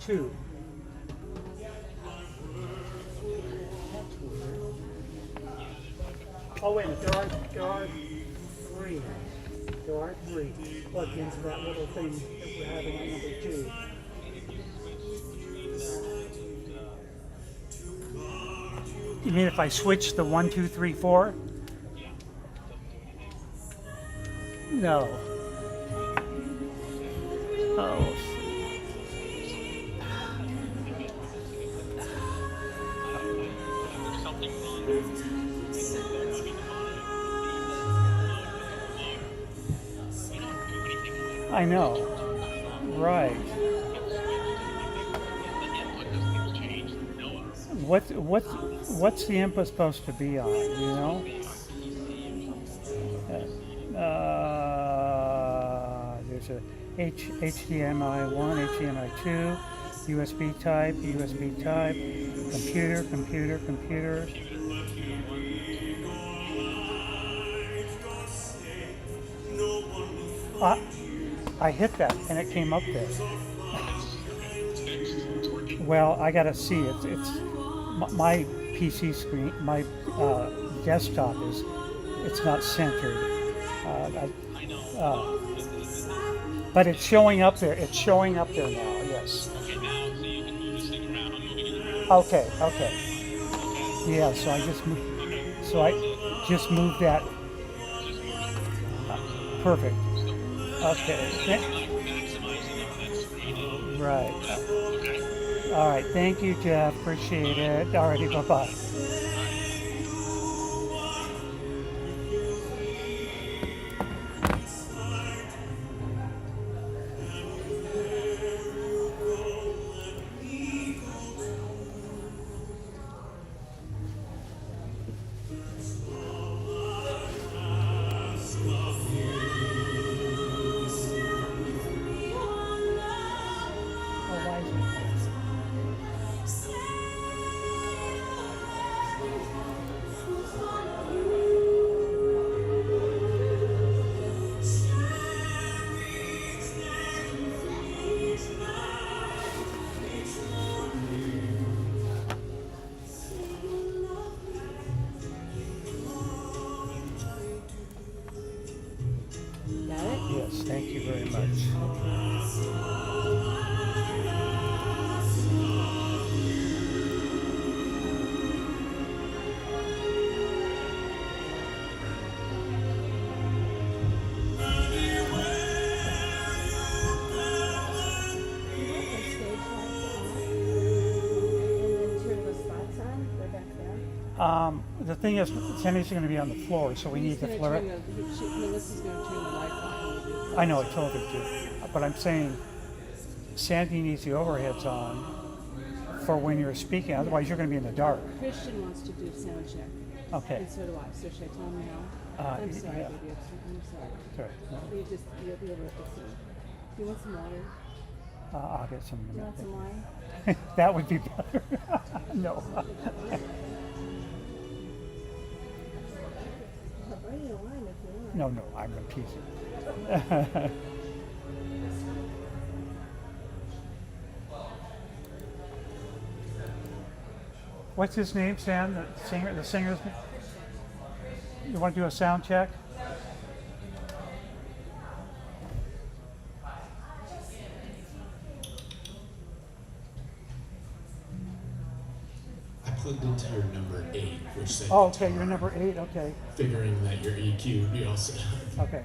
2. Oh wait a minute, there are 3. There are 3 plugged into that little thing that we're having at number 2. You mean if I switch the 1, 2, 3, 4? No. Oh. I know. Right. What's the input supposed to be on? You know? There's a HDMI 1, HDMI 2, USB type, computer. I hit that and it came up there. Well, I gotta see. It's my PC screen, my desktop it's not centered. But it's showing up there. It's showing up there now. Yes. Okay. Yeah. So I just moved that. Perfect. Okay. Right. All right. Thank you, Jeff. Appreciate it. Alrighty. Bye bye. Yes, thank you very much. The thing is, Sandy's going to be on the floor, so we need to flare it. Melissa's going to turn the lights on. I know, I told her to. But I'm saying Sandy needs the overheads on for when you're speaking, otherwise you're going to be in the dark. Christian wants to do sound check. Okay. And so do I. So should I tell him now? I'm sorry, yeah. baby. I'm sorry. Sorry. No. You'll be able to fix it. Do you want some water? I'll get some. Do you want some wine? That would be better. No. I'll bring you wine if you want. No, I'm going to tease you. What's his name, Sam? The singer's name? You want to do a sound check? I plugged into your number 8, which said Oh, okay, you're number 8, okay. figuring that your EQ would be all set up. Okay.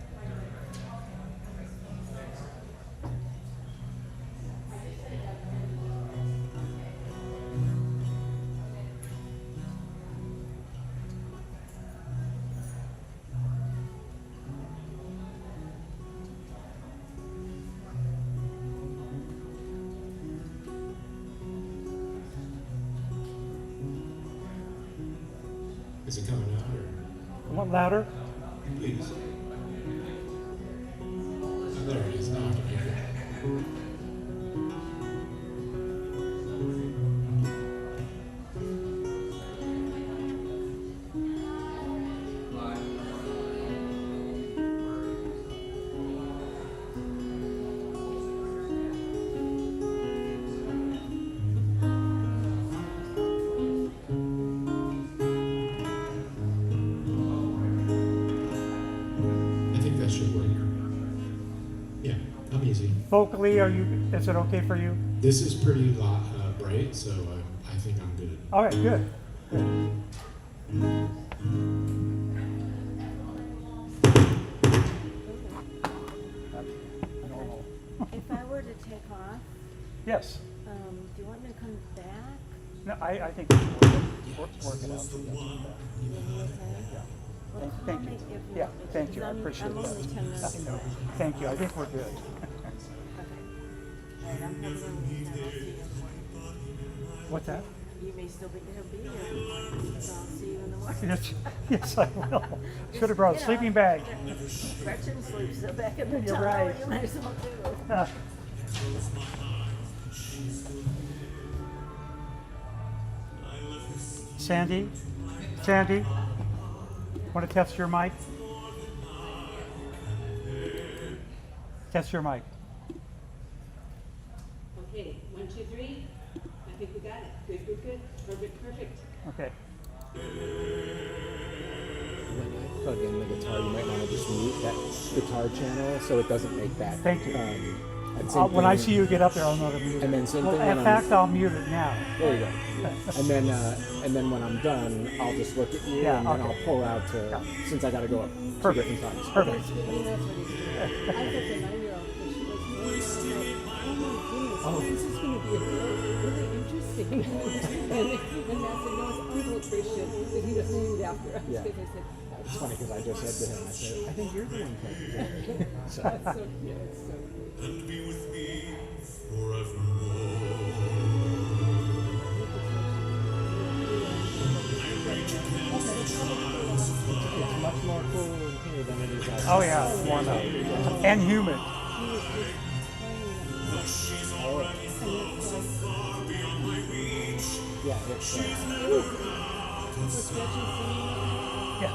Is it coming out or? Want louder? Please. Oh, there it is. Now I can hear it. vocally, is it okay for you? This is pretty bright, so I think I'm good. All right, good. Good. Normal. If I were to take off, Yes. do you want me to come back? No, I think we can work it out. Well, Thank call you. me if Yeah, not, thank you. I because appreciate I'm that. only 10 minutes away. Thank you. I think we're good. Okay. All right, I'm having a little time. I'll see you in the morning. What's that? You may still be here, so I'll see you in the morning. Yes, yes, I will. Should have brought a You know, sleeping bag. Gretchen sleeps back in the You're tunnel. right. You might as well do. Uh, Sandy? Sandy? Want to test your mic? Test your mic. Okay, 1, 2, 3. I think we got it. Good, good, good. Perfect, perfect. Okay. When I plug in the guitar, you might want to just mute that guitar channel so it doesn't make that. Thank you. And same When I thing- see you get up there, I'll know to mute it. And then same Well, thing in when fact, I'll mute it now. There you go. And then when I'm done, I'll just look at you Yeah, and then okay. I'll pull out to Yeah. since I got to go up Perfect. 2 different times. Perfect. He knows what he's doing. I took the 9-year-old when she was born, and I was like, oh my goodness, this is going to be really interesting. and Matt said, no, it's Uncle Christian, because he was named after us. Yeah. Because I said, It's funny because I just said to him, I said, I think you're the one playing it. So, that's so cute. It's so cute. it's much more cool in here than it is outside. Oh, yeah. Warm up. And humid. He was just playing it. And it's like, Yeah, it's was Gretchen singing? Yeah.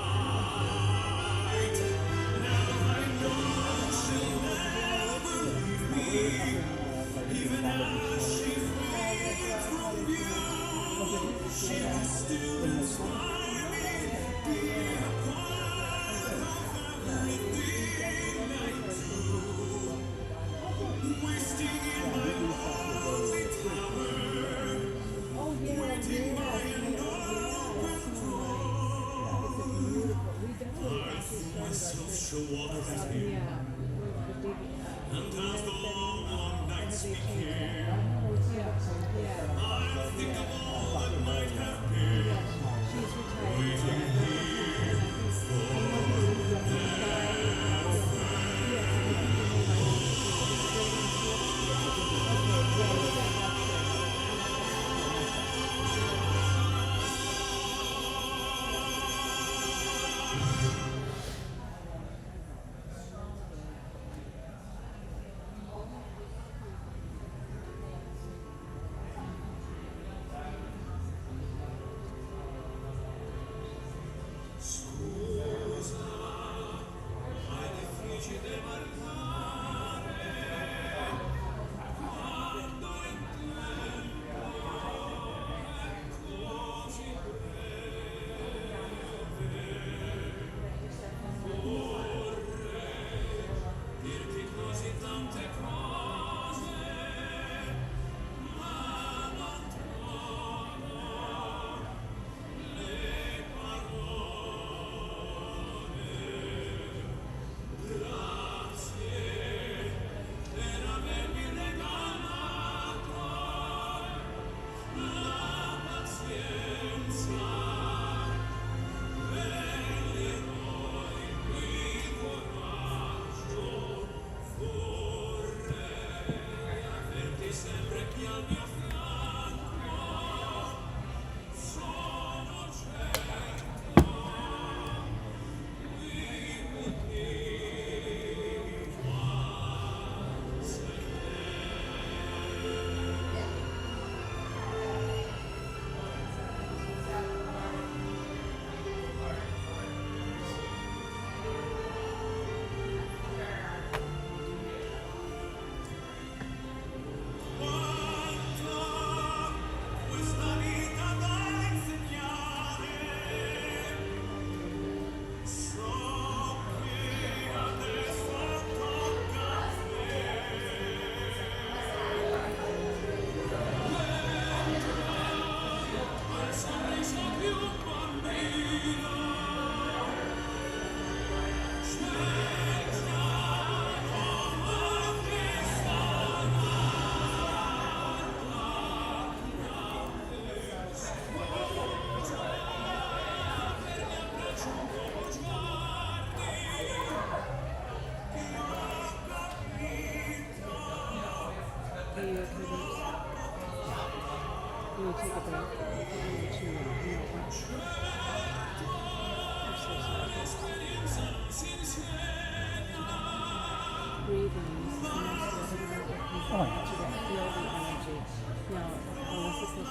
Oh, yeah, yeah. It's beautiful. We definitely actually started our church. Yeah. The big, she's retired.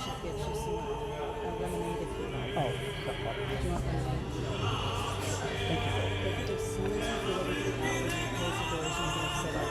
should get you some lemonade if you like. Oh, Do you want lemonade? thank you. But as soon as you get everything out and you close the doors, you can set up.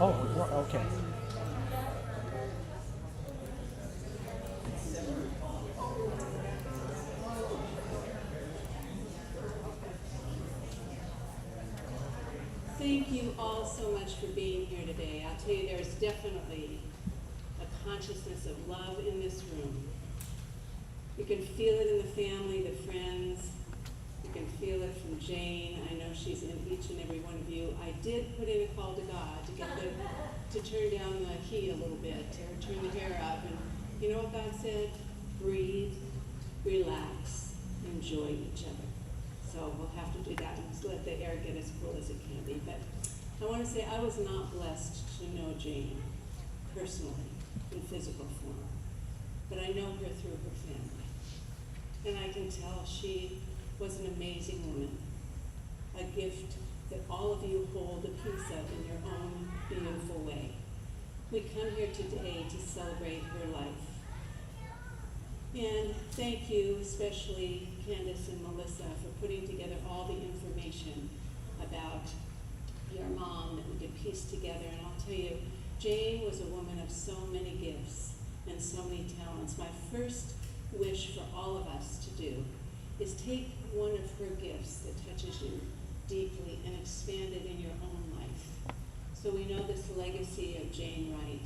Okay. Thank you all so much for being here today. I'll tell you, there's definitely a consciousness of love in this room. You can feel it in the family, the friends. You can feel it from Jane. I know she's in each and every one of you. I did put in a call to God to get to turn down the heat a little bit, or turn the hair up. And you know what God said? Breathe, relax, enjoy each other. So we'll have to do that and just let the air get as cool as it can be. But I want to say I was not blessed to know Jane personally in physical form, but I know her through her family. And I can tell she was an amazing woman, a gift that all of you hold a piece of in your own beautiful way. We come here today to celebrate her life. And thank you, especially Candace and Melissa, for putting together all the information about your mom that we could piece together. And I'll tell you, Jane was a woman of so many gifts and so many talents. My first wish for all of us to do is take one of her gifts that touches you deeply and expand it in your own life. So we know this legacy of Jane Wright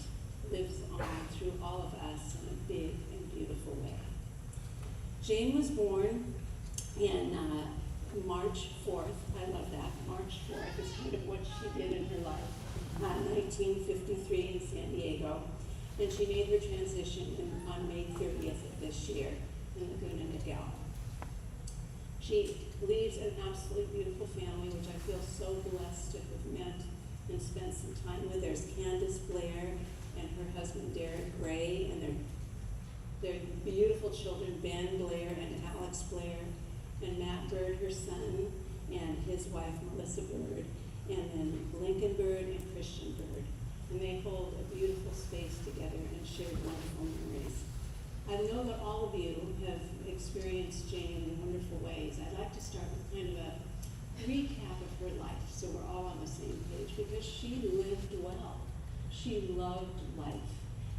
lives on through all of us in a big and beautiful way. Jane was born in March 4th. I love that. March 4th is kind of what she did in her life. 1953 in San Diego. And she made her transition on May 30th of this year in Laguna Niguel. She leaves an absolutely beautiful family, which I feel so blessed to have met and spent some time with. There's Candace Blair and her husband Derek Gray, and their beautiful children, Ben Blair and Alex Blair, and Matt Bird, her son, and his wife, Melissa Bird, and then Lincoln Bird and Christian Bird. And they hold a beautiful space together and share wonderful memories. I know that all of you have experienced Jane in wonderful ways. I'd like to start with kind of a recap of her life so we're all on the same page, because she lived well. She loved life.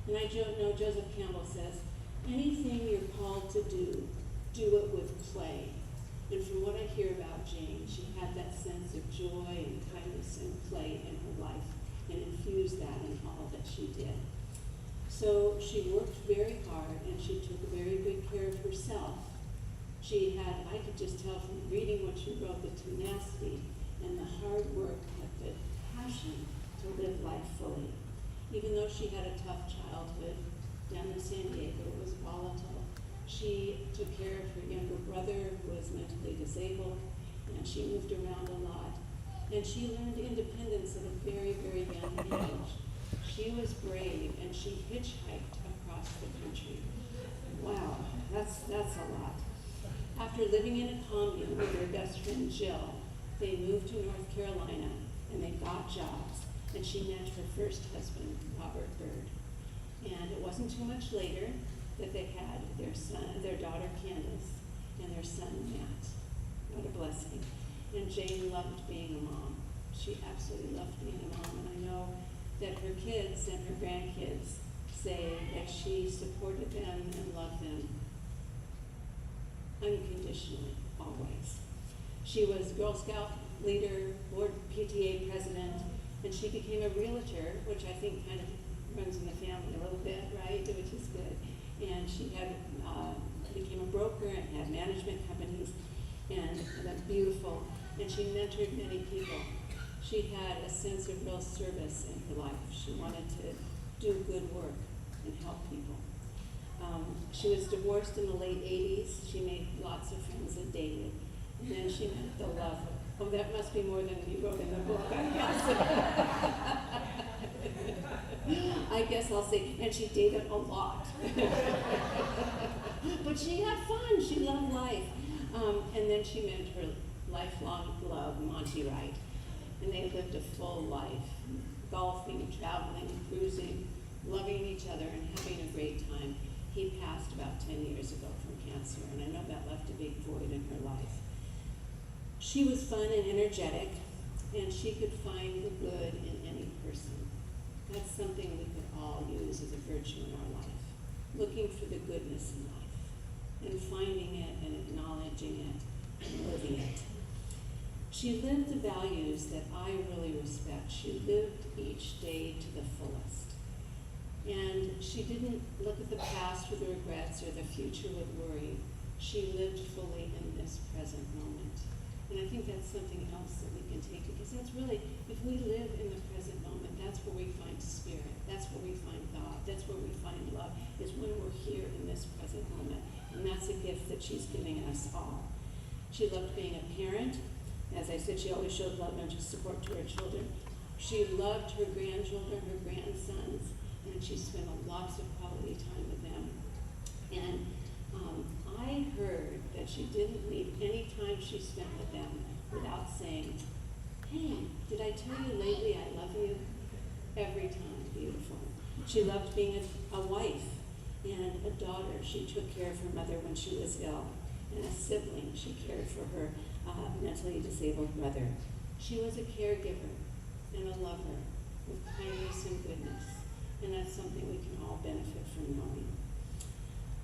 And I know Joseph Campbell says, anything you're called to do it with play. And from what I hear about Jane, she had that sense of joy and kindness and play in her life and infused that in all that she did. So she worked very hard and she took very good care of herself. She had, I could just tell from reading what she wrote, the tenacity and the hard work, the passion to live life fully. Even though she had a tough childhood down in San Diego, it was volatile. She took care of her younger brother who was mentally disabled, and she moved around a lot. And she learned independence at a very, very young age. She was brave, and she hitchhiked across the country. Wow, that's a lot. After living in a commune with her best friend Jill, they moved to North Carolina, and they got jobs. And she met her first husband, Robert Bird. And it wasn't too much later that they had their daughter Candace, and their son Matt. What a blessing. And Jane loved being a mom. She absolutely loved being a mom. And I know that her kids and her grandkids say that she supported them and loved them unconditionally, always. She was Girl Scout leader, board PTA president, and she became a realtor, which I think kind of runs in the family a little bit, right? Which is good. And she had became a broker and had management companies, and that's beautiful. And she mentored many people. She had a sense of real service in her life. She wanted to do good work and help people. She was divorced in the late 80s. She made lots of friends and dated. And then she met the love. Oh, that must be more than you wrote in the book, I guess. I guess I'll say, and she dated a lot. But she had fun, she loved life. And then she met her lifelong love, Monty Wright. And they lived a full life, golfing, traveling, cruising, loving each other, and having a great time. He passed about 10 years ago from cancer, and I know that left a big void in her life. She was fun and energetic, and she could find the good in any person. That's something we could all use as a virtue in our life. Looking for the goodness in life and finding it and acknowledging it and living it. She lived the values that I really respect. She lived each day to the fullest. And she didn't look at the past with regrets or the future with worry. She lived fully in this present moment. And I think that's something else that we can take, because that's really, if we live in the present moment, that's where we find spirit. That's where we find God. That's where we find love, is when we're here in this present moment. And that's a gift that she's giving us all. She loved being a parent. As I said, she always showed love and support to her children. She loved her grandchildren, her grandsons, and she spent lots of quality time with them. And I heard that she didn't leave any time she spent with them without saying, "Hey, did I tell you lately I love you?" Every time. Beautiful. She loved being a wife and a daughter. She took care of her mother when she was ill, and a sibling. She cared for her mentally disabled brother. She was a caregiver and a lover with kindness and goodness, and that's something we can all benefit from knowing.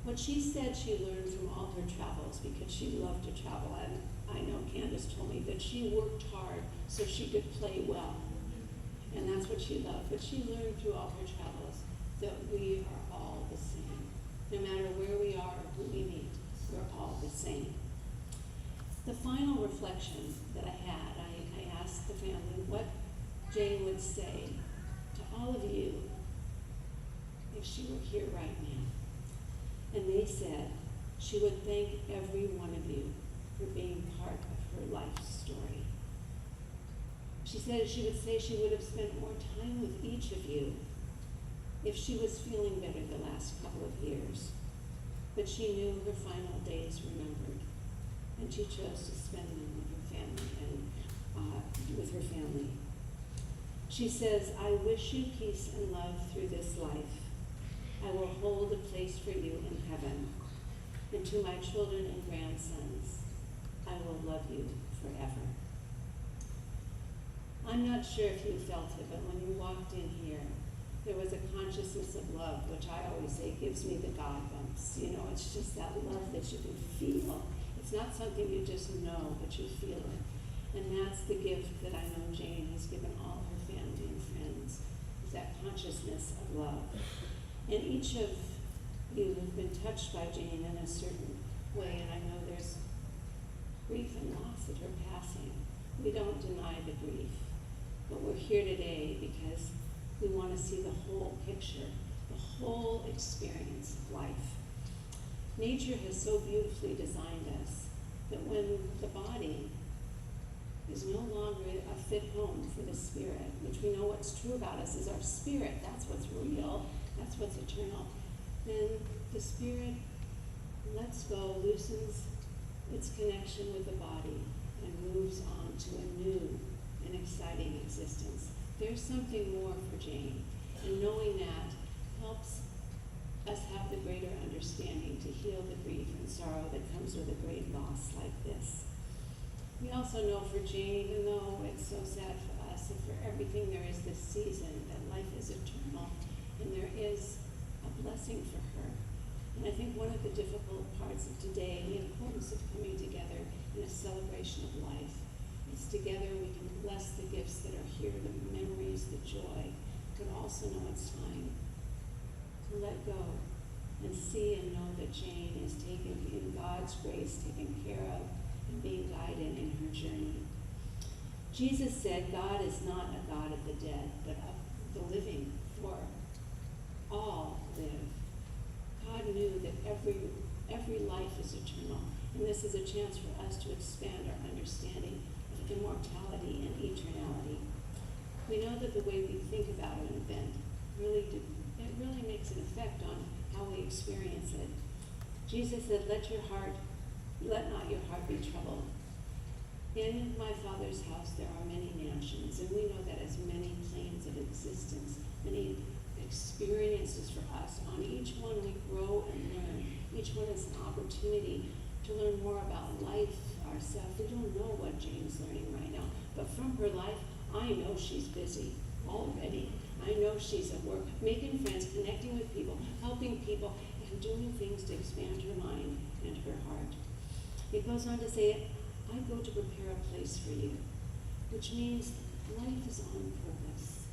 What she said she learned from all her travels, because she loved to travel, and I know Candace told me that she worked hard so she could play well, and that's what she loved. But she learned through all her travels that we are all the same. No matter where we are or who we meet, we're all the same. The final reflection that I had, I asked the family what Jane would say to all of you if she were here right now. And they said she would thank every one of you for being part of her life story. She said she would say she would have spent more time with each of you if she was feeling better the last couple of years. But she knew her final days were numbered, and she chose to spend them with her family and with her family. She says, "I wish you peace and love through this life. I will hold a place for you in heaven. And to my children and grandsons, I will love you forever." I'm not sure if you felt it, but when you walked in here, there was a consciousness of love, which I always say gives me the God bumps. You know, it's just that love that you can feel. It's not something you just know, but you feel it. And that's the gift that I know Jane has given all her family and friends, is that consciousness of love. And each of you have been touched by Jane in a certain way, and I know there's grief and loss at her passing. We don't deny the grief, but we're here today because we want to see the whole picture, the whole experience of life. Nature has so beautifully designed us that when the body is no longer a fit home for the spirit, which we know what's true about us is our spirit, that's what's real, that's what's eternal, then the spirit lets go, loosens its connection with the body, and moves on to a new and exciting existence. There's something more for Jane, and knowing that helps us have the greater understanding to heal the grief and sorrow that comes with a great loss like this. We also know for Jane, even though it's so sad for us and for everything, there is this season that life is eternal, and there is a blessing for her. And I think one of the difficult parts of today, the importance of coming together in a celebration of life, is together we can bless the gifts that are here, the memories, the joy, but also know it's time to let go and see and know that Jane is taken in God's grace, taken care of, and being guided in her journey. Jesus said God is not a God of the dead, but of the living, for all live. God knew that every life is eternal, and this is a chance for us to expand our understanding of immortality and eternality. We know that the way we think about an event really makes an effect on how we experience it. Jesus said, let not your heart be troubled. In my Father's house there are many mansions, and we know that as many planes of existence, many experiences for us. On each one we grow and learn. Each one is an opportunity to learn more about life, ourselves. We don't know what Jane's learning right now, but from her life, I know she's busy already. I know she's at work, making friends, connecting with people, helping people, and doing things to expand her mind and her heart. It goes on to say, I go to prepare a place for you, which means life is on purpose.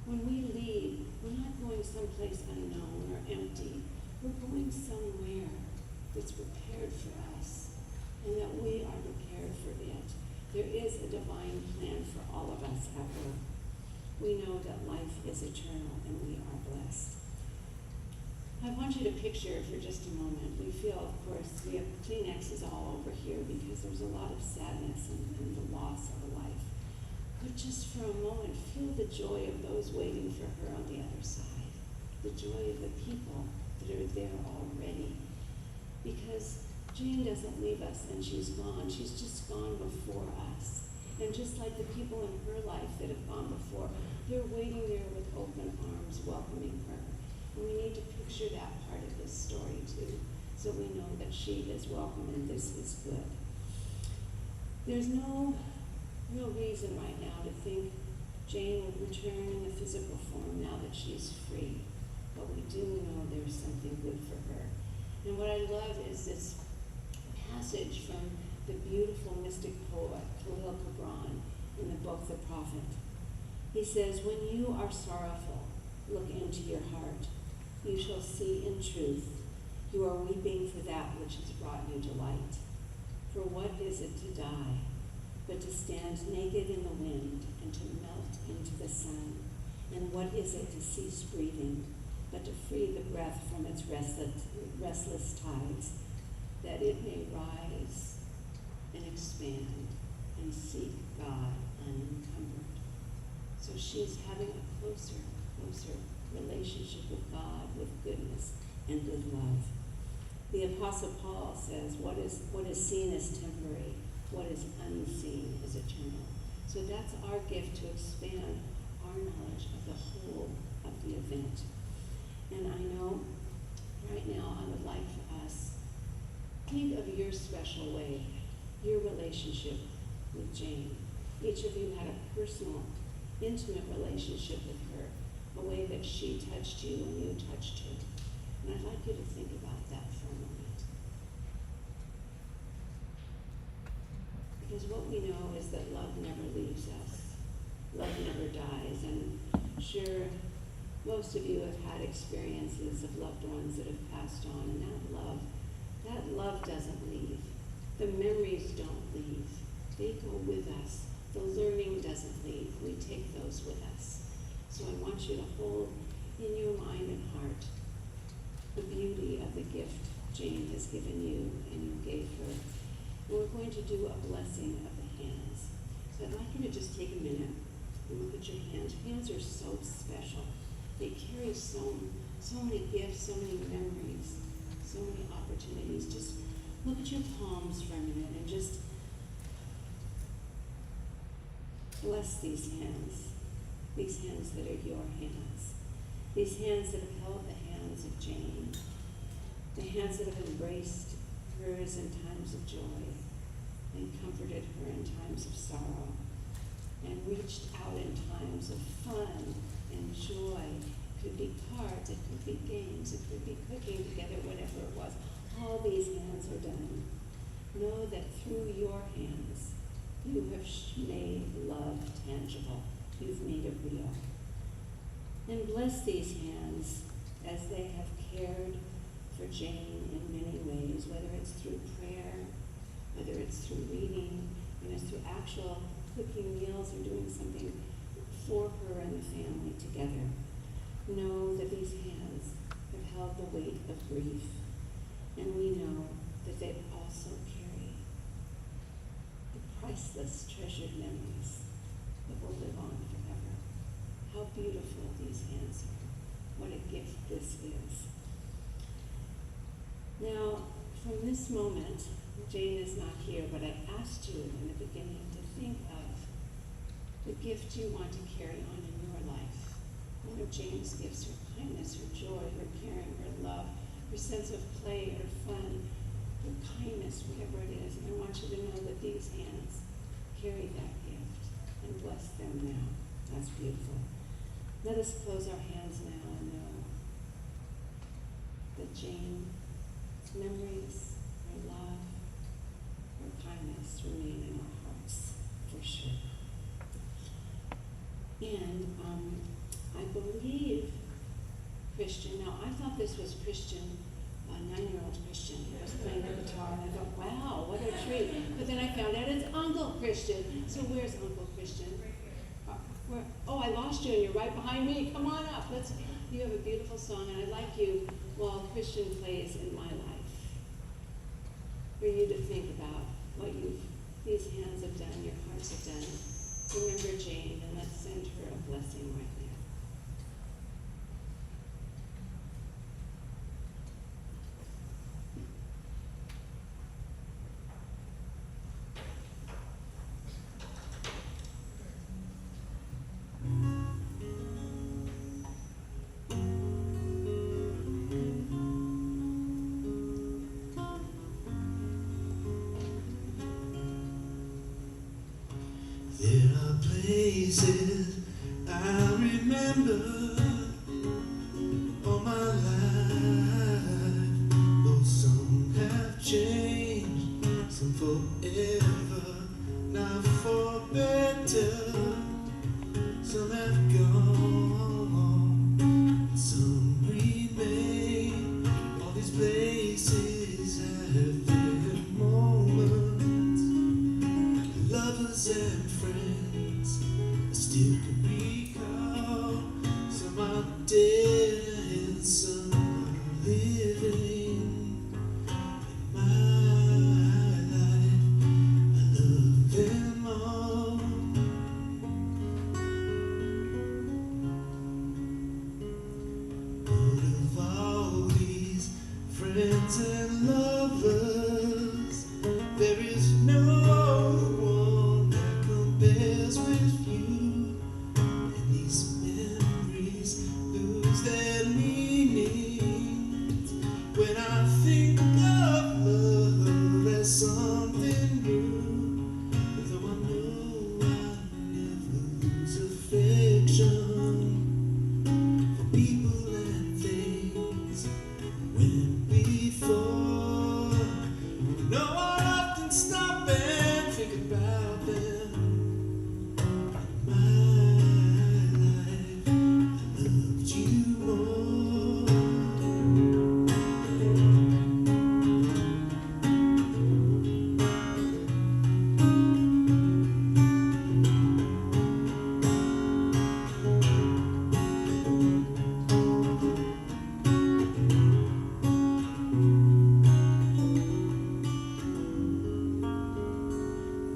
When we leave, we're not going someplace unknown or empty. We're going somewhere that's prepared for us, and that we are prepared for it. There is a divine plan for all of us at work. We know that life is eternal and we are blessed. I want you to picture for just a moment. We feel, of course, we have Kleenexes all over here because there's a lot of sadness and the loss of a life. But just for a moment, feel the joy of those waiting for her on the other side. The joy of the people that are there already. Because Jane doesn't leave us and she's gone. She's just gone before us. And just like the people in her life that have gone before, they're waiting there with open arms, welcoming her. And we need to picture that part of this story too, so we know that she is welcome and this is good. There's no real reason right now to think Jane will return in a physical form now that she's free. But we do know there's something good for her. And what I love is this passage from the beautiful mystic poet Khalil Gibran in the book The Prophet. He says, when you are sorrowful, look into your heart. You shall see in truth you are weeping for that which has brought you delight. For what is it to die, but to stand naked in the wind and to melt into the sun? And what is it to cease breathing, but to free the breath from its restless tides, that it may rise and expand and seek God unencumbered? So she's having a closer relationship with God, with goodness and with love. The Apostle Paul says, what is seen is temporary, what is unseen is eternal. So that's our gift, to expand our knowledge of the whole of the event. And I know right now I would like for us, think of your special way, your relationship with Jane. Each of you had a personal, intimate relationship with her, a way that she touched you and you touched her. And I'd like you to think about that for a moment. Because what we know is that love never leaves us. Love never dies. And sure, most of you have had experiences of loved ones that have passed on, and that love doesn't leave. The memories don't leave. They go with us. The learning doesn't leave. We take those with us. So I want you to hold in your mind and heart the beauty of the gift Jane has given you and you gave her. And we're going to do a blessing of the hands. So I'd like you to just take a minute and look at your hands. Hands are so special. They carry so many gifts, so many memories, so many opportunities. Just look at your palms for a minute and just bless these hands that are your hands. These hands that have held the hands of Jane. The hands that have embraced hers in times of joy and comforted her in times of sorrow and reached out in times of fun and joy. It could be cards, it could be games, it could be cooking together, whatever it was. All these hands are done. Know that through your hands, you have made love tangible. You've made it real. And bless these hands as they have cared for Jane in many ways, whether it's through prayer, whether it's through reading, and it's through actual cooking meals or doing something for her and the family together. Know that these hands have held the weight of grief, and we know that they also carry the priceless treasured memories that will live on forever. How beautiful these hands are. What a gift this is. Now, from this moment, Jane is not here, but I asked you in the beginning to think of the gift you want to carry on in your life. One of Jane's gifts, her kindness, her joy, her caring, her love, her sense of play, her fun, her kindness, whatever it is. And I want you to know that these hands carry that gift, and bless them now. That's beautiful. Let us close our hands now and know that Jane's memories, her love, her kindness remain in our hearts for sure. And I believe Christian, now I thought this was Christian, a 9-year-old Christian who was playing the guitar, and I thought, wow, what a treat. But then I found out it's Uncle Christian. So where's Uncle Christian? Oh, I lost you, and you're right behind me. Come on up. You have a beautiful song, and I'd like you, while Christian plays in my life, for you to think about what these hands have done, your hearts have done. Remember Jane, and let's send her a blessing right now. There are places I remember all my life, though some have changed, some forever, not for better. Some have gone, and some remain. All these places have their moments, lovers and friends I still can recall. Some are dead and some are living. In my life, I love them all. But of all these friends and lovers, there is no one that compares with you. And these memories lose their meaning when I think of love as something new. Though I know I never lose affection for people and things when before. No, I often stop and think about them. In my life, I loved you more.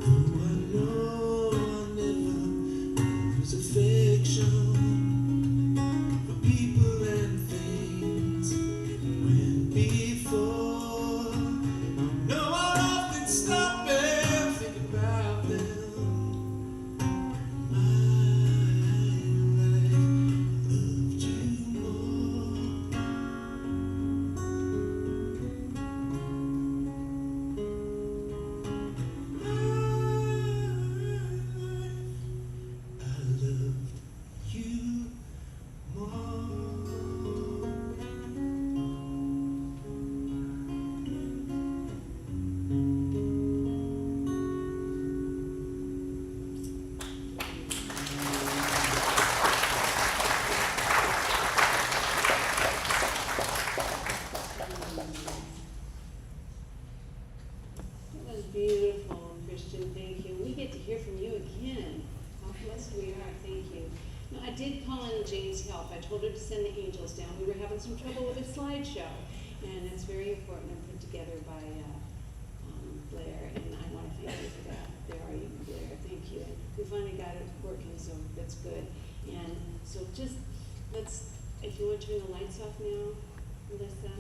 Though I know I'll never lose affection for people and things when before. No, I often stop and think about them. In my life, I loved you more. I loved you more. That was beautiful, Christian. Thank you. We get to hear from you again. How blessed we are. Thank you. Now, I did call in Jane's help. I told her to send the angels down. We were having some trouble with a slideshow, and it's very important and put together by Blair, and I want to thank you for that. There are you, Blair. Thank you. And we finally got it working, so that's good. And so just if you want to turn the lights off now, Melissa.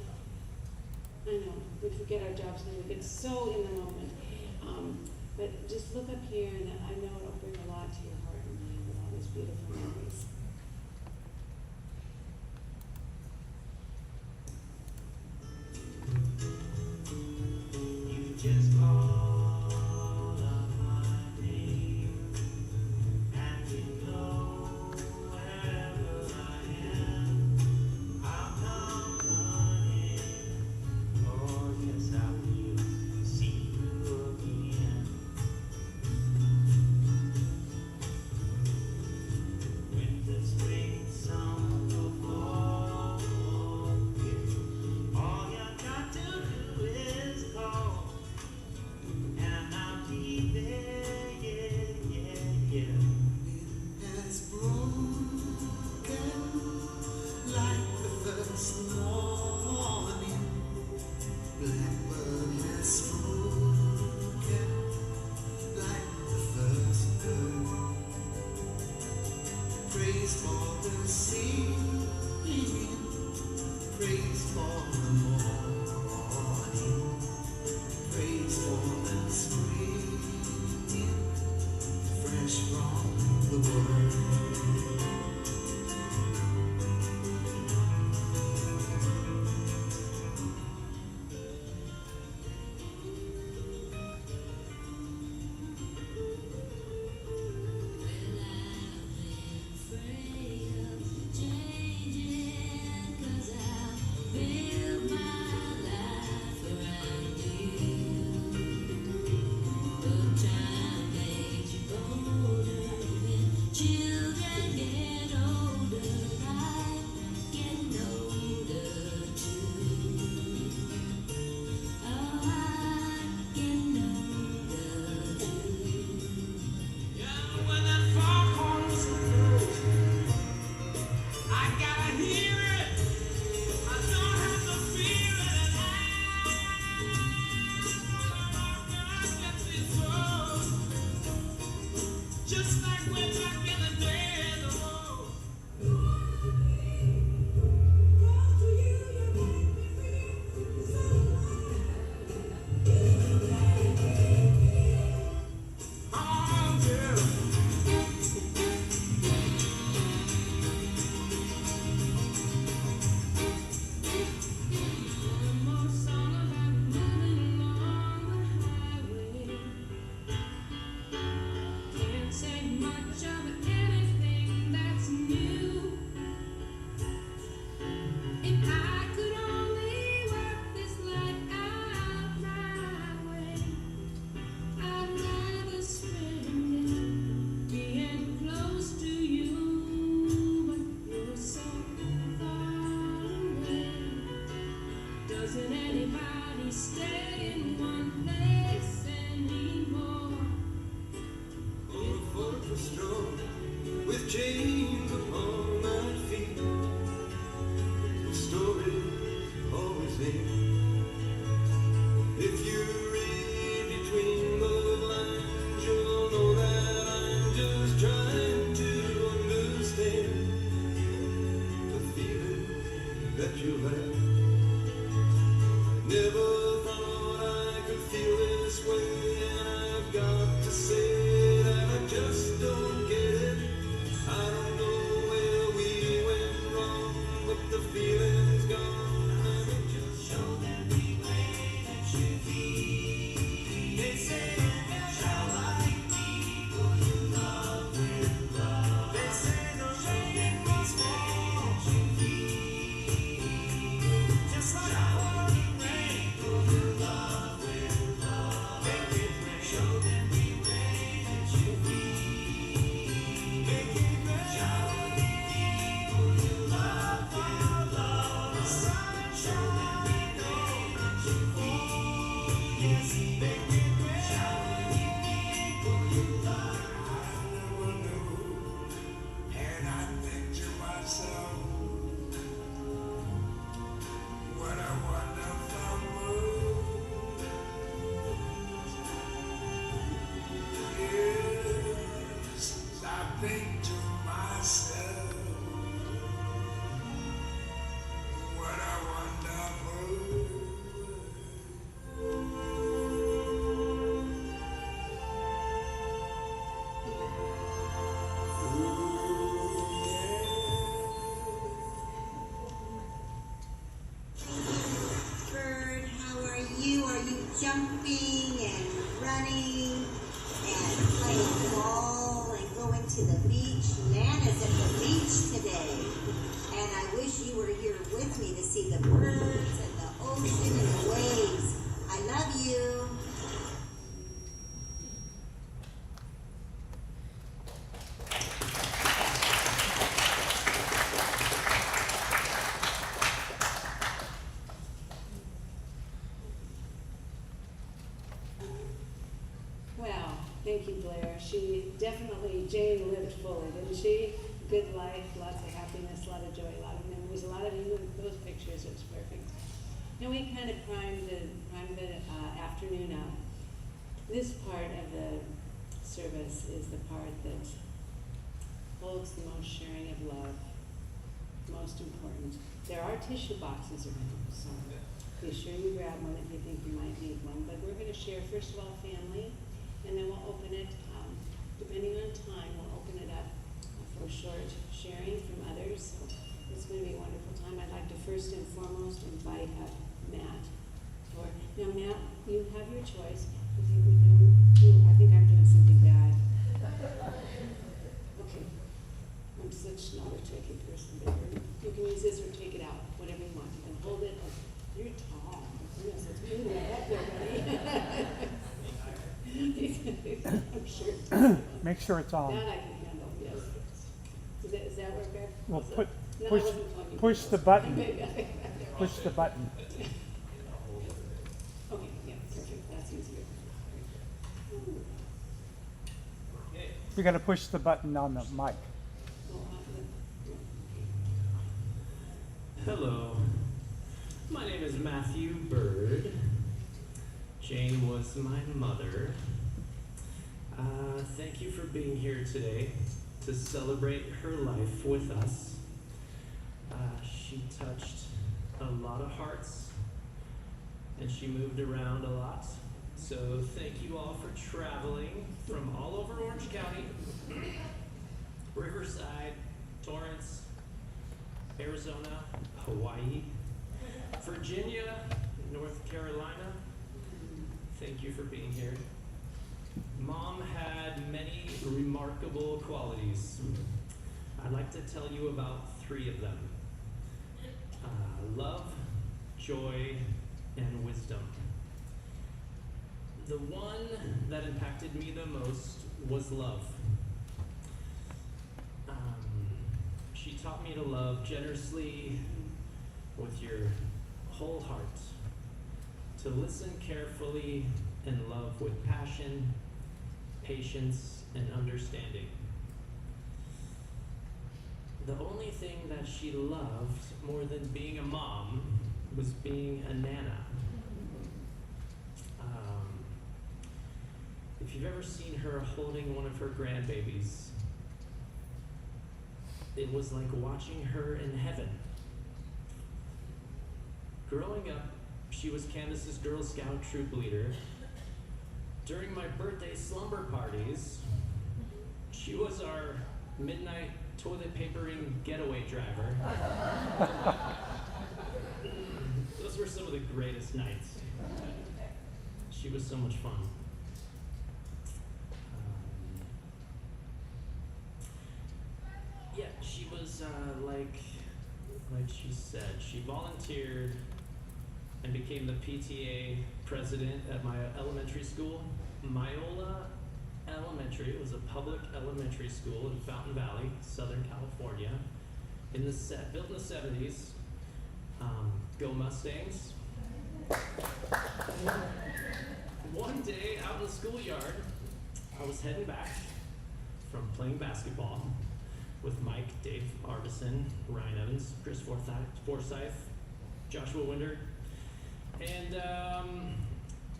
I know, we forget our jobs and we get so in the moment. But just look up here, and I know it'll bring a lot to your heart and mind with all these beautiful memories. You just call out my name, and you know wherever And I think to myself, what a wonderful world. Yes, I think to myself, what a wonderful world. Bird, how are you? Are you jumping and running and playing ball and going to the beach? Nana's at the beach today. And I wish you were here with me to see the birds and the ocean and the waves. I love you. Well, thank you, Blair. Jane lived fully, didn't she? Good life, lots of happiness, a lot of joy, a lot of memories, a lot of you in those pictures. It was perfect. Now we kind of primed the afternoon out. This part of the service is the part that holds the most sharing of love, most important. There are tissue boxes around, so be sure you grab one if you think you might need one. But we're going to share, first of all, family, and then we'll open it, depending on time, we'll open it up for short sharing from others. So it's going to be a wonderful time. I'd like to first and foremost invite up Matt. Now, Matt, you have your choice. If you would know, I think I'm doing something bad. Okay. I'm such not a tricky person, but you can use this or take it out, whatever you want. You can hold it. You're tall. My goodness, it's moving up there, buddy. I'm sure. Make sure it's on. That I can handle, yes. Does that work better? Well, No, push I wasn't talking push to the you. button. Okay, Push the button. yeah, perfect, that's easier. You got to push the button on the mic. Hello, my name is Matthew Bird. Jane was my mother. Thank you for being here today to celebrate her life with us. She touched a lot of hearts and she moved around a lot. So thank you all for traveling from all over Orange County, Riverside, Torrance, Arizona, Hawaii, Virginia, North Carolina. Thank you for being here. Mom had many remarkable qualities. I'd like to tell you about 3 of them. Love, joy, and wisdom. The one that impacted me the most was love. She taught me to love generously with your whole heart, to listen carefully and love with passion, patience, and understanding. The only thing that she loved more than being a mom was being a nana. If you've ever seen her holding one of her grandbabies, it was like watching her in heaven. Growing up, she was Candace's Girl Scout troop leader. During my birthday slumber parties, she was our midnight toilet papering getaway driver. Those were some of the greatest nights. She was so much fun. Yeah, she was like she said, she volunteered and became the PTA president at my elementary school. Myola Elementary was a public elementary school in Fountain Valley, Southern California, built in the 70s. Go Mustangs. one day out in the schoolyard, I was heading back from playing basketball with Mike, Dave Arvison, Ryan Evans, Chris Forsyth, Joshua Winder, and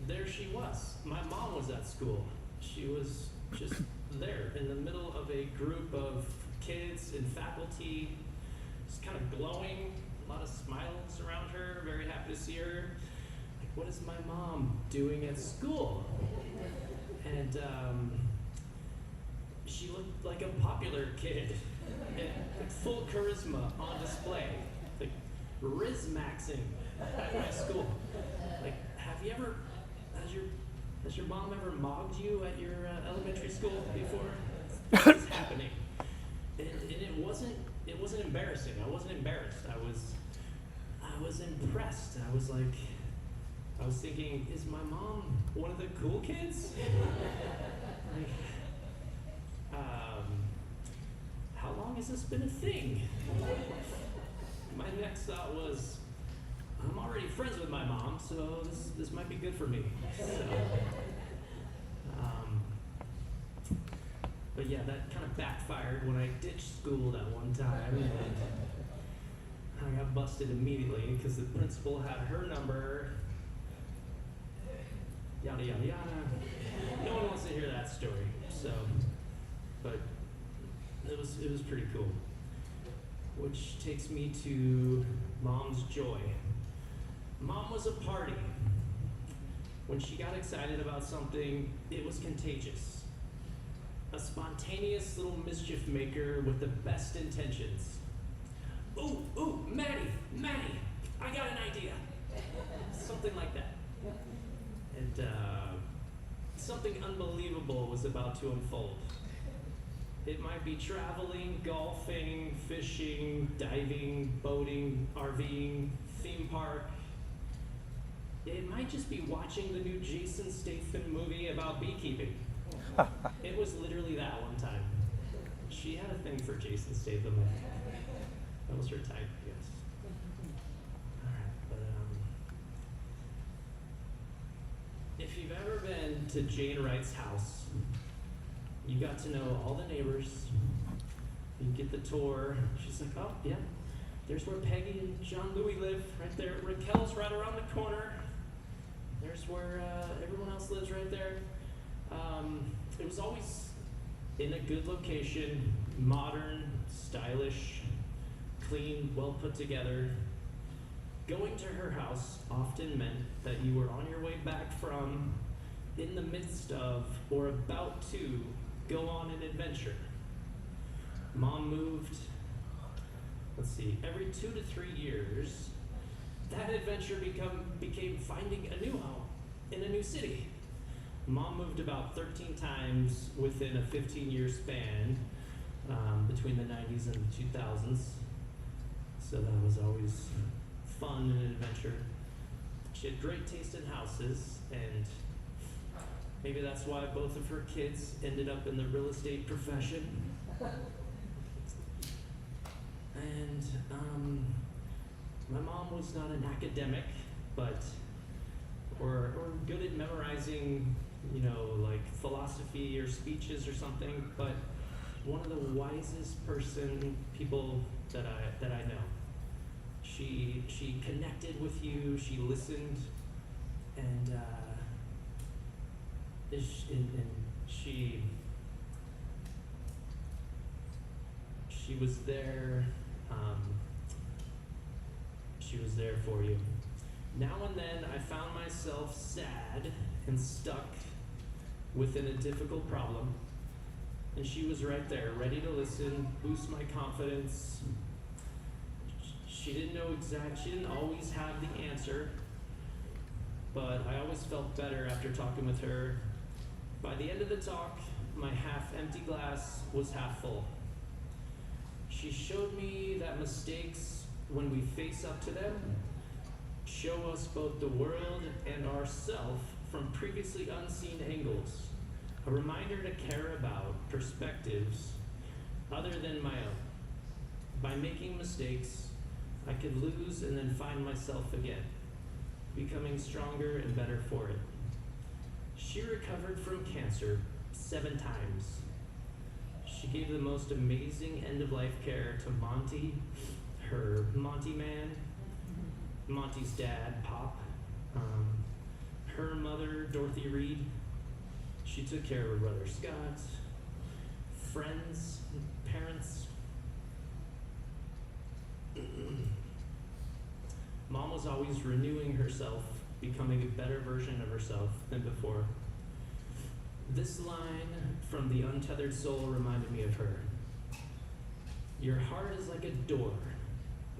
there she was. My mom was at school. She was just there in the middle of a group of kids and faculty, just kind of glowing, a lot of smiles around her, very happy to see her. Like, what is my mom doing at school? And she looked like a popular kid, and like full charisma on display, like Riz-maxing at my school. Like, has your mom ever mogged you at your elementary school before? What is happening? And it wasn't embarrassing. I wasn't embarrassed. I was impressed. I was thinking, is my mom one of the cool kids? Like, how long has this been a thing? My next thought was, I'm already friends with my mom, so this might be good for me. So, but yeah, that kind of backfired when I ditched school that one time, and I got busted immediately because the principal had her number. Yada yada yada. No one wants to hear that story. So, but it was pretty cool. Which takes me to Mom's joy. Mom was a party. When she got excited about something, it was contagious. A spontaneous little mischief maker with the best intentions. Ooh, Maddie, I got an idea. Something like that. And something unbelievable was about to unfold. It might be traveling, golfing, fishing, diving, boating, RVing, theme park. It might just be watching the new Jason Statham movie about beekeeping. It was literally that one time. She had a thing for Jason Statham. That was her type, I guess. Alright, but if you've ever been to Jane Wright's house, you got to know all the neighbors. You get the tour. She's like, oh, yeah, there's where Peggy and John Louis live, right there. Raquel's right around the corner. There's where everyone else lives right there. It was always in a good location, modern, stylish, clean, well put together. Going to her house often meant that you were on your way back from, in the midst of, or about to go on an adventure. Mom moved, every 2 to 3 years. That adventure became finding a new home in a new city. Mom moved about 13 times within a 15-year span between the 90s and the 2000s. So that was always fun and an adventure. She had great taste in houses, and maybe that's why both of her kids ended up in the real estate profession. And my mom was not an academic, or good at memorizing, like philosophy or speeches or something, but one of the wisest people that I know. She connected with you, she listened, and she was there. She was there for you. Now and then I found myself sad and stuck within a difficult problem, and she was right there, ready to listen, boost my confidence. She didn't always have the answer, but I always felt better after talking with her. By the end of the talk, my half-empty glass was half full. She showed me that mistakes, when we face up to them, show us both the world and ourselves from previously unseen angles. A reminder to care about perspectives other than my own. By making mistakes, I could lose and then find myself again, becoming stronger and better for it. She recovered from cancer 7 times. She gave the most amazing end-of-life care to Monty, her Monty man, Monty's dad, Pop, her mother, Dorothy Reed. She took care of her brother Scott, friends, parents. Mom was always renewing herself, becoming a better version of herself than before. This line from The Untethered Soul reminded me of her. Your heart is like a door.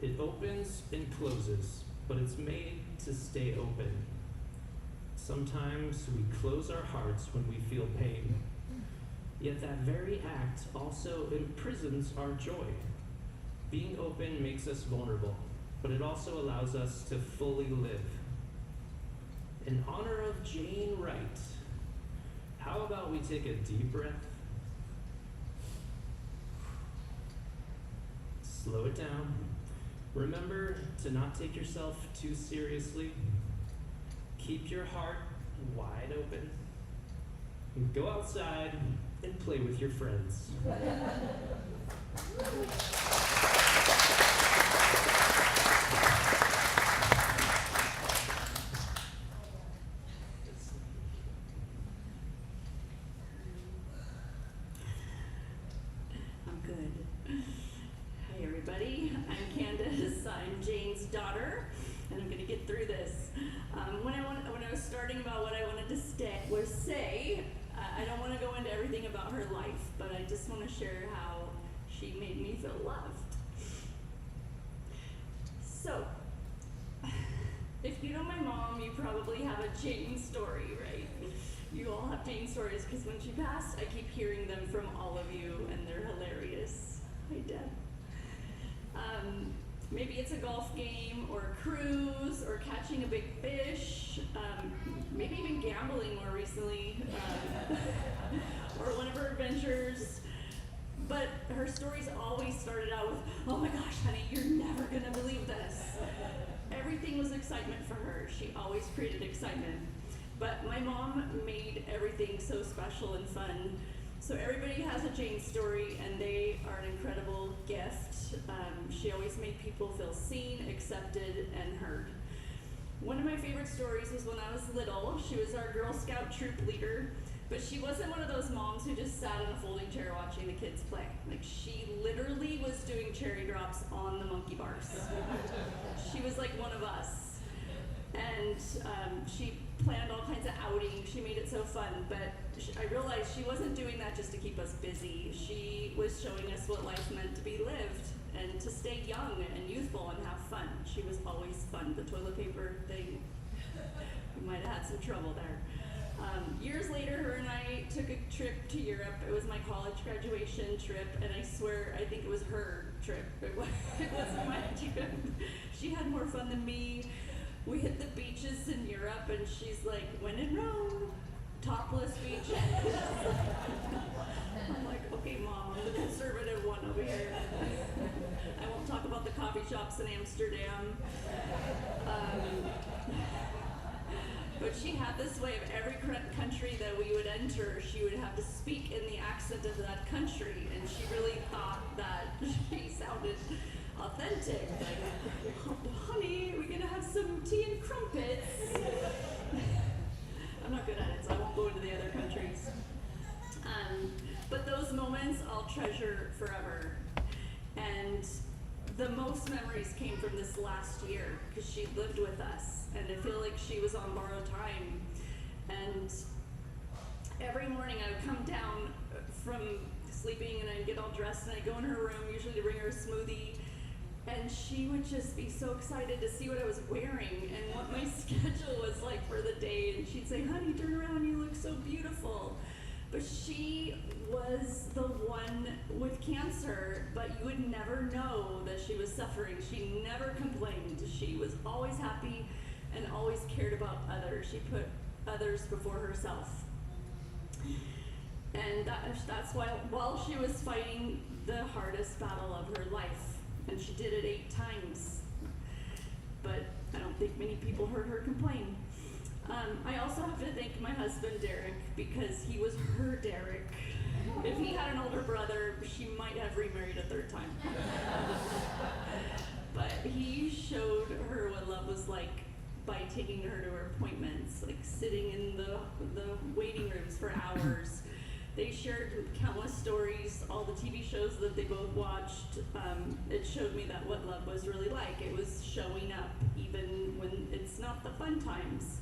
It opens and closes, but it's made to stay open. Sometimes we close our hearts when we feel pain. Yet that very act also imprisons our joy. Being open makes us vulnerable, but it also allows us to fully live. In honor of Jane Wright, how about we take a deep breath, slow it down, remember to not take yourself too seriously, keep your heart wide open, and go outside and play with your friends. I'm good. Hi everybody, I'm Candace. I'm Jane's daughter, and I'm gonna get through this. When I was starting about what I wanted to say, I don't want to go into everything about her life, but I just want to share how she made me feel loved. So, if you know my mom, you probably have a Jane story, right? You all have Jane stories because when she passed, I keep hearing them from all of you, and they're hilarious. Hi, Deb. Maybe it's a golf game, or a cruise, or catching a big fish, maybe even gambling more recently, or one of her adventures. But her stories always started out with, "Oh my gosh, honey, you're never gonna believe this." Everything was excitement for her. She always created excitement. But my mom made everything so special and fun. So everybody has a Jane story, and they are an incredible gift. She always made people feel seen, accepted, and heard. One of my favorite stories was when I was little. She was our Girl Scout troop leader, but she wasn't one of those moms who just sat in a folding chair watching the kids play. Like, she literally was doing cherry drops on the monkey bars. She was like one of us. And she planned all kinds of outings. She made it so fun, but I realized she wasn't doing that just to keep us busy. She was showing us what life meant to be lived and to stay young and youthful and have fun. She was always fun. The toilet paper thing, we might have had some trouble there. Years later, her and I took a trip to Europe. It was my college graduation trip, and I swear, I think it was her trip. It wasn't my trip. She had more fun than me. We hit the beaches in Europe, and she's like, "When in Rome, topless beach." I'm like, "Okay, Mom, I'm the conservative one over here." I won't talk about the coffee shops in Amsterdam. But she had this way of every country that we would enter, she would have to speak in the accent of that country, and she really thought that she sounded authentic. Like, "Honey, we're gonna have some tea and crumpets." I'm not good at it, so I won't go into the other countries. But those moments I'll treasure forever. And the most memories came from this last year, because she lived with us, and I feel like she was on borrowed time. And every morning I would come down from sleeping, and I'd get all dressed, and I'd go in her room, usually to bring her a smoothie, and she would just be so excited to see what I was wearing and what my schedule was like for the day, and she'd say, "Honey, turn around, you look so beautiful." But she was the one with cancer, but you would never know that she was suffering. She never complained. She was always happy and always cared about others. She put others before herself. And that's why, while she was fighting the hardest battle of her life, and she did it 8 times, but I don't think many people heard her complain. I also have to thank my husband, Derek, because he was her Derek. If he had an older brother, she might have remarried a third time. But he showed her what love was like by taking her to her appointments, like sitting in the waiting rooms for hours. They shared countless stories, all the TV shows that they both watched. It showed me that what love was really like. It was showing up even when it's not the fun times.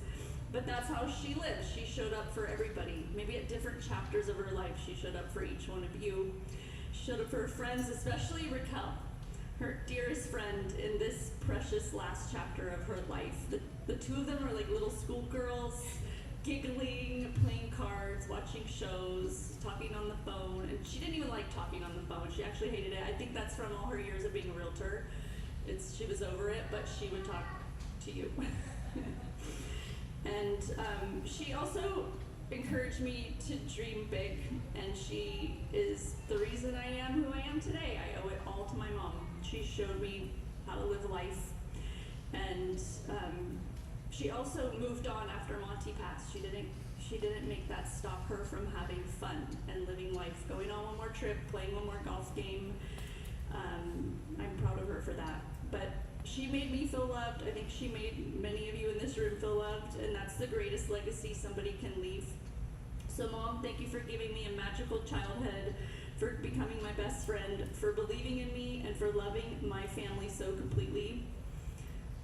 But that's how she lived. She showed up for everybody. Maybe at different chapters of her life, she showed up for each one of you. She showed up for her friends, especially Raquel, her dearest friend in this precious last chapter of her life. The two of them are like little schoolgirls, giggling, playing cards, watching shows, talking on the phone. And she didn't even like talking on the phone. She actually hated it. I think that's from all her years of being a realtor. She was over it, but she would talk to you. And she also encouraged me to dream big, and she is the reason I am who I am today. I owe it all to my mom. She showed me how to live life, and she also moved on after Monty passed. She didn't make that stop her from having fun and living life, going on one more trip, playing one more golf game. I'm proud of her for that. But she made me feel loved. I think she made many of you in this room feel loved, and that's the greatest legacy somebody can leave. So Mom, thank you for giving me a magical childhood, for becoming my best friend, for believing in me, and for loving my family so completely.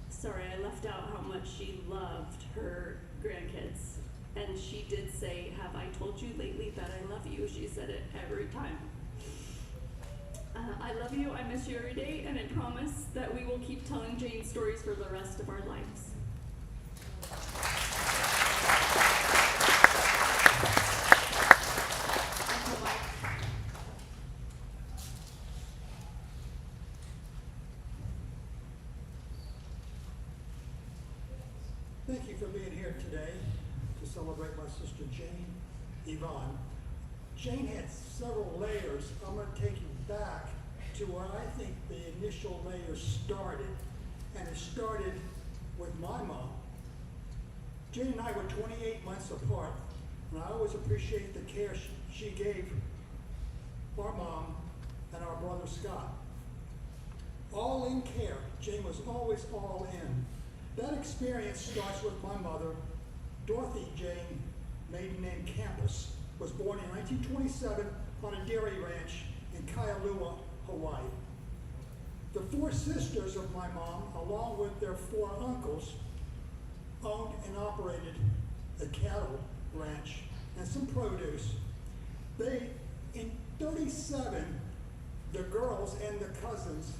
Sorry, I left out how much she loved her grandkids. And she did say, "Have I told you lately that I love you?" She said it every time. I love you, I miss you every day, and I promise that we will keep telling Jane stories for the rest of our lives. Thank you for being here today to celebrate my sister Jane Yvonne. Jane had several layers. I'm going to take you back to where I think the initial layers started. And it started with my mom. Jane and I were 28 months apart, and I always appreciate the care she gave our mom and our brother Scott. All in care. Jane was always all in. That experience starts with my mother, Dorothy Jane, maiden name Campus, was born in 1927 on a dairy ranch in Kailua, Hawaii. The four sisters of my mom, along with their four uncles, owned and operated a cattle ranch and some produce. In 37, the girls and the cousins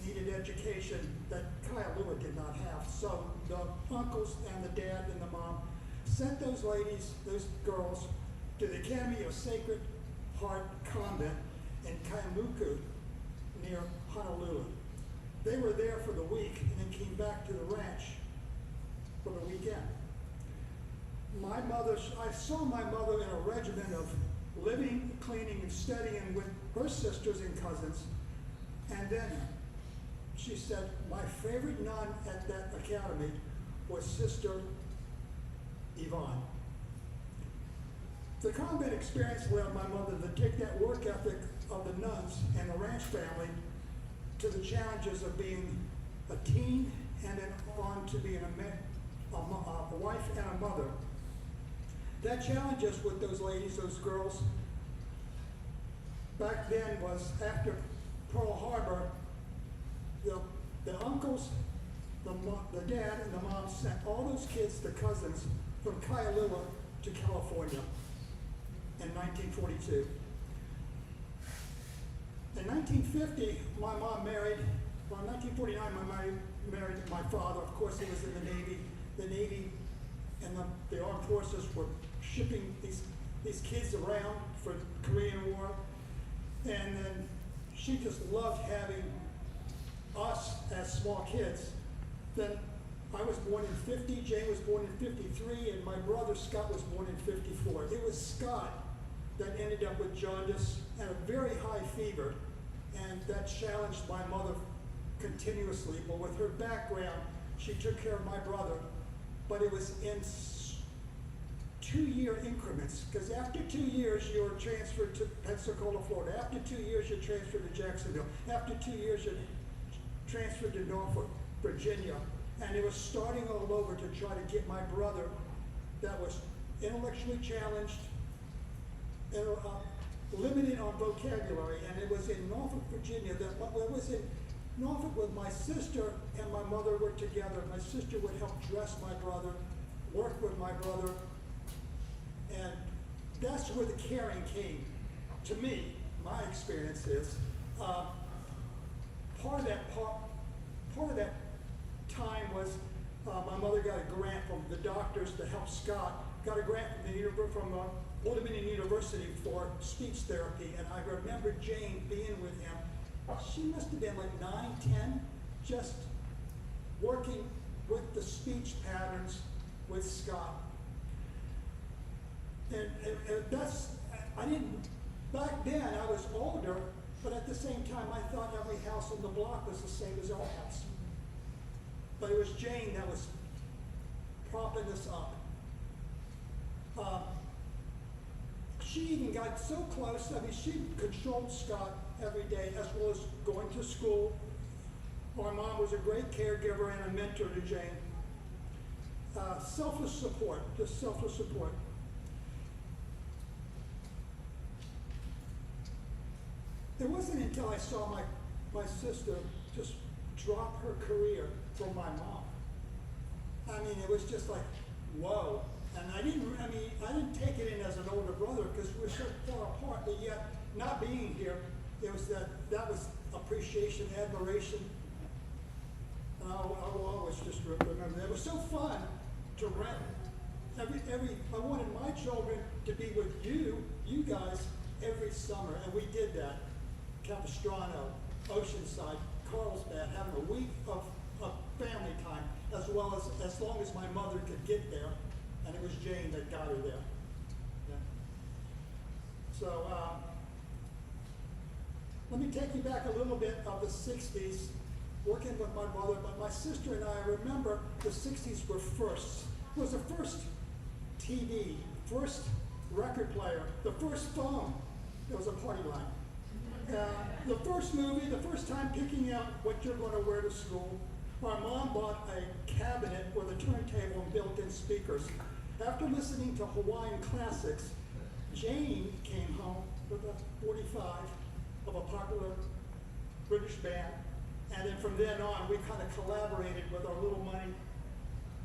needed education that Kailua did not have. So the uncles and the dad and the mom sent those ladies, those girls, to the Academy of Sacred Heart Convent in Kaimuku near Honolulu. They were there for the week and then came back to the ranch for the weekend. I saw my mother in a regimen of living, cleaning, and studying with her sisters and cousins. And then she said, my favorite nun at that academy was Sister Yvonne. The convent experience allowed my mother to take that work ethic of the nuns and the ranch family to the challenges of being a teen and then on to being a wife and a mother. That challenges with those ladies, those girls, back then was after Pearl Harbor, the uncles, the dad and the mom sent all those kids, the cousins, from Kailua to California in 1942. In 1950, my mom married, well, in 1949, my mom married my father. Of course, he was in the Navy. The Navy and the armed forces were shipping these kids around for the Korean War. And then she just loved having us as small kids. Then I was born in 50, Jane was born in 53, and my brother Scott was born in 54. It was Scott that ended up with jaundice and a very high fever, and that challenged my mother continuously. But with her background, she took care of my brother, but it was in 2-year increments, because after 2 years, you're transferred to Pensacola, Florida. After 2 years, you're transferred to Jacksonville. After 2 years, you're transferred to Norfolk, Virginia. And it was starting all over to try to get my brother that was intellectually challenged, and, limited on vocabulary, and it was in Norfolk, Virginia, that it was in Norfolk with my sister and my mother were together. My sister would help dress my brother, work with my brother, and that's where the caring came. To me, my experience is, part of that time was my mother got a grant from the doctors to help Scott, got a grant from Old Dominion University for speech therapy, and I remember Jane being with him. She must have been like 9, 10, just working with the speech patterns with Scott. And that's, I didn't, back then I was older, but at the same time I thought every house on the block was the same as our house. But it was Jane that was propping us up. She even got so close, I mean, she controlled Scott every day, as well as going to school. My mom was a great caregiver and a mentor to Jane. Selfless support, just selfless support. It wasn't until I saw my sister just drop her career for my mom. I mean, it was just like, whoa. And I didn't take it in as an older brother because we're so far apart, but yet not being here, it was that was appreciation, admiration. And I will always just remember that. It was so fun to rent. I wanted my children to be with you guys, every summer, and we did that. Capistrano, Oceanside, Carlsbad, having a week of family time, as long as my mother could get there. And it was Jane that got her there. Yeah. So let me take you back a little bit of the 60s, working with my brother, but my sister and I remember the 60s were firsts. It was the first TV, first record player, the first phone. It was a party line. The first movie, the first time picking out what you're going to wear to school. My mom bought a cabinet with a turntable and built-in speakers. After listening to Hawaiian classics, Jane came home with a 45 of a popular British band, and then from then on, we kind of collaborated with our little money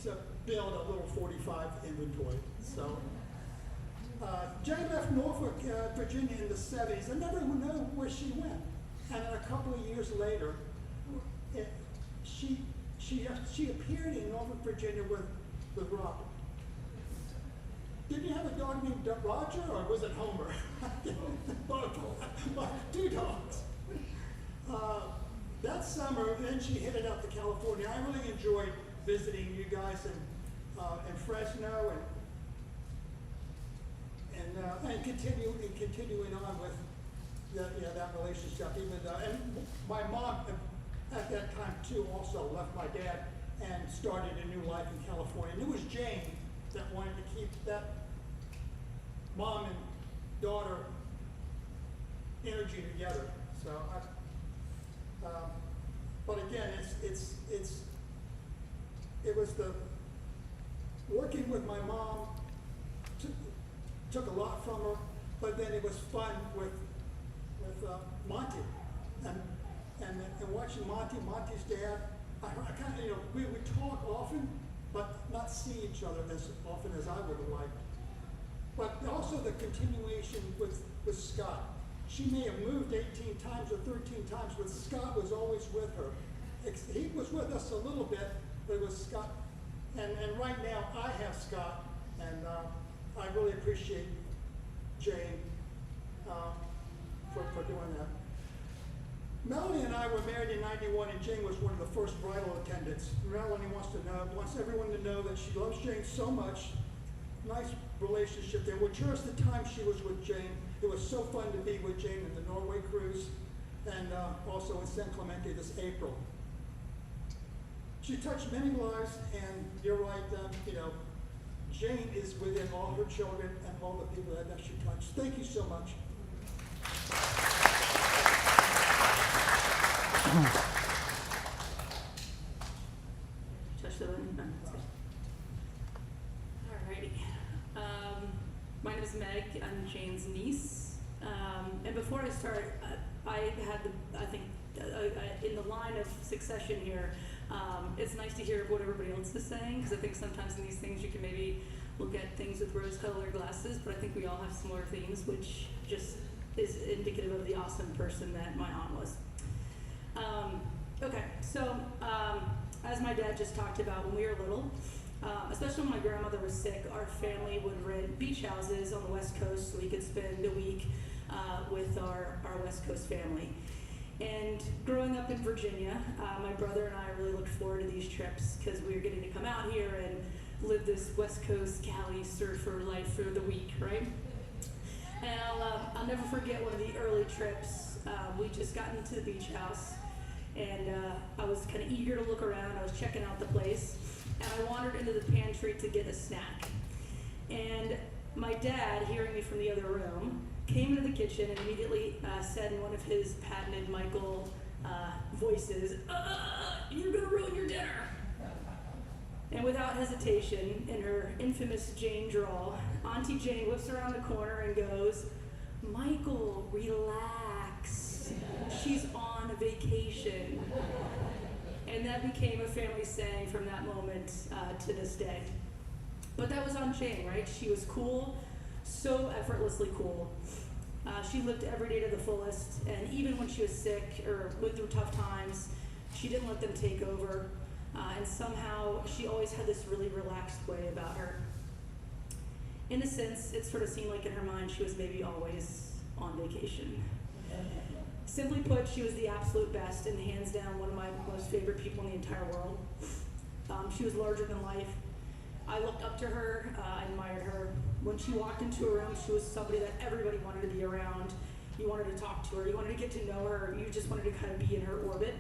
to build a little 45 inventory. So, Jane left Norfolk, Virginia in the 70s. I never know where she went. And then a couple of years later, she appeared in Norfolk, Virginia with Robert. Did you have a dog named Roger, or was it Homer? Two dogs. That summer, then she headed out to California. I really enjoyed visiting you guys in Fresno and continuing on with that relationship. Even and my mom at that time too also left my dad and started a new life in California. And it was Jane that wanted to keep that mom and daughter energy together. So, but again, it was the working with my mom took a lot from her, but then it was fun with Monty and watching Monty's dad. I kind of, we would talk often, but not see each other as often as I would have liked. But also the continuation with Scott. She may have moved 18 times or 13 times, but Scott was always with her. He was with us a little bit, but it was Scott. And right now I have Scott, and I really appreciate Jane for doing that. Melanie and I were married in '91, and Jane was one of the first bridal attendants. Melanie wants everyone to know that she loves Jane so much. Nice relationship there. We'll cherish the time she was with Jane. It was so fun to be with Jane in the Norway cruise, and also in San Clemente this April. She touched many lives, and you're right, Jane is within all her children and all the people that she touched. Thank you so much. Touch the button? No, that's good. Alrighty. My name is Meg. I'm Jane's niece. And before I start, I had in the line of succession here, it's nice to hear what everybody else is saying, because I think sometimes in these things you can maybe look at things with rose-colored glasses, but I think we all have similar themes, which just is indicative of the awesome person that my aunt was. Okay, so as my dad just talked about, when we were little, especially when my grandmother was sick, our family would rent beach houses on the West Coast so we could spend a week with our West Coast family. And growing up in Virginia, my brother and I really looked forward to these trips because we were getting to come out here and live this West Coast Cali surfer life for the week, right? And I'll never forget one of the early trips. We just got into the beach house, and I was kind of eager to look around. I was checking out the place, and I wandered into the pantry to get a snack. And my dad, hearing me from the other room, came into the kitchen and immediately said in one of his patented Michael voices, "You're gonna ruin your dinner." And without hesitation, in her infamous Jane drawl, Auntie Jane whips around the corner and goes, "Michael, relax. She's on vacation." And that became a family saying from that moment to this day. But that was Aunt Jane, right? She was cool, so effortlessly cool. She lived every day to the fullest, and even when she was sick or went through tough times, she didn't let them take over. And somehow she always had this really relaxed way about her. In a sense, it sort of seemed like in her mind she was maybe always on vacation. Simply put, she was the absolute best and hands down one of my most favorite people in the entire world. She was larger than life. I looked up to her, I admired her. When she walked into a room, she was somebody that everybody wanted to be around. You wanted to talk to her, you wanted to get to know her, you just wanted to kind of be in her orbit.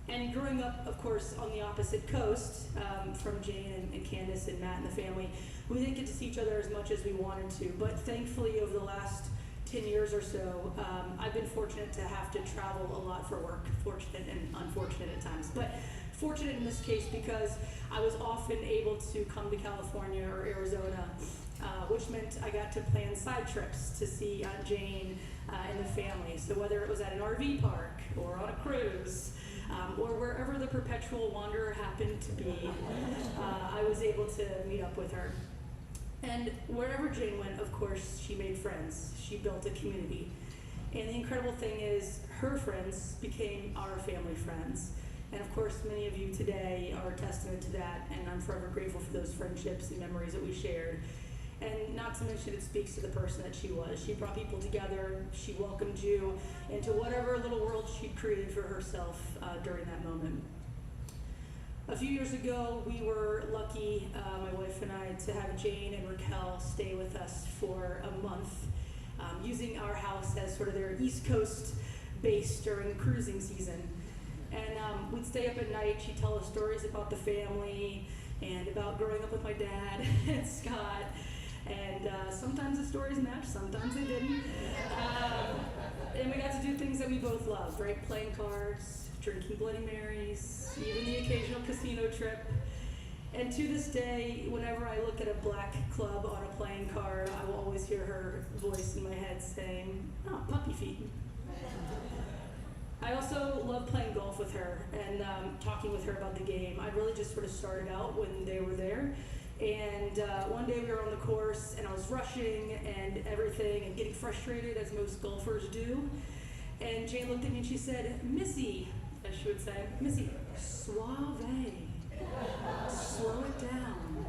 And growing up, of course, on the opposite coast, from Jane and Candace and Matt and the family, we didn't get to see each other as much as we wanted to, but thankfully over the last 10 years or so, I've been fortunate to have to travel a lot for work, fortunate and unfortunate at times. But fortunate in this case because I was often able to come to California or Arizona, which meant I got to plan side trips to see Aunt Jane and the family. So whether it was at an RV park or on a cruise, or wherever the perpetual wanderer happened to be, I was able to meet up with her. And wherever Jane went, of course, she made friends. She built a community. And the incredible thing is, her friends became our family friends. And of course, many of you today are a testament to that, and I'm forever grateful for those friendships and memories that we shared. And not to mention, it speaks to the person that she was. She brought people together, she welcomed you into whatever little world she created for herself during that moment. A few years ago, we were lucky, my wife and I, to have Jane and Raquel stay with us for a month, using our house as sort of their East Coast base during cruising season. And we'd stay up at night, she'd tell us stories about the family and about growing up with my dad and Scott. And sometimes the stories matched, sometimes they didn't. And we got to do things that we both loved, right? Playing cards, drinking Bloody Marys, even the occasional casino trip. And to this day, whenever I look at a black club on a playing card, I will always hear her voice in my head saying, "Oh, puppy feet." I also love playing golf with her and talking with her about the game. I really just sort of started out when they were there. And one day we were on the course and I was rushing and everything and getting frustrated as most golfers do. And Jane looked at me and she said, "Missy," as she would say, "Missy, suave, slow it down."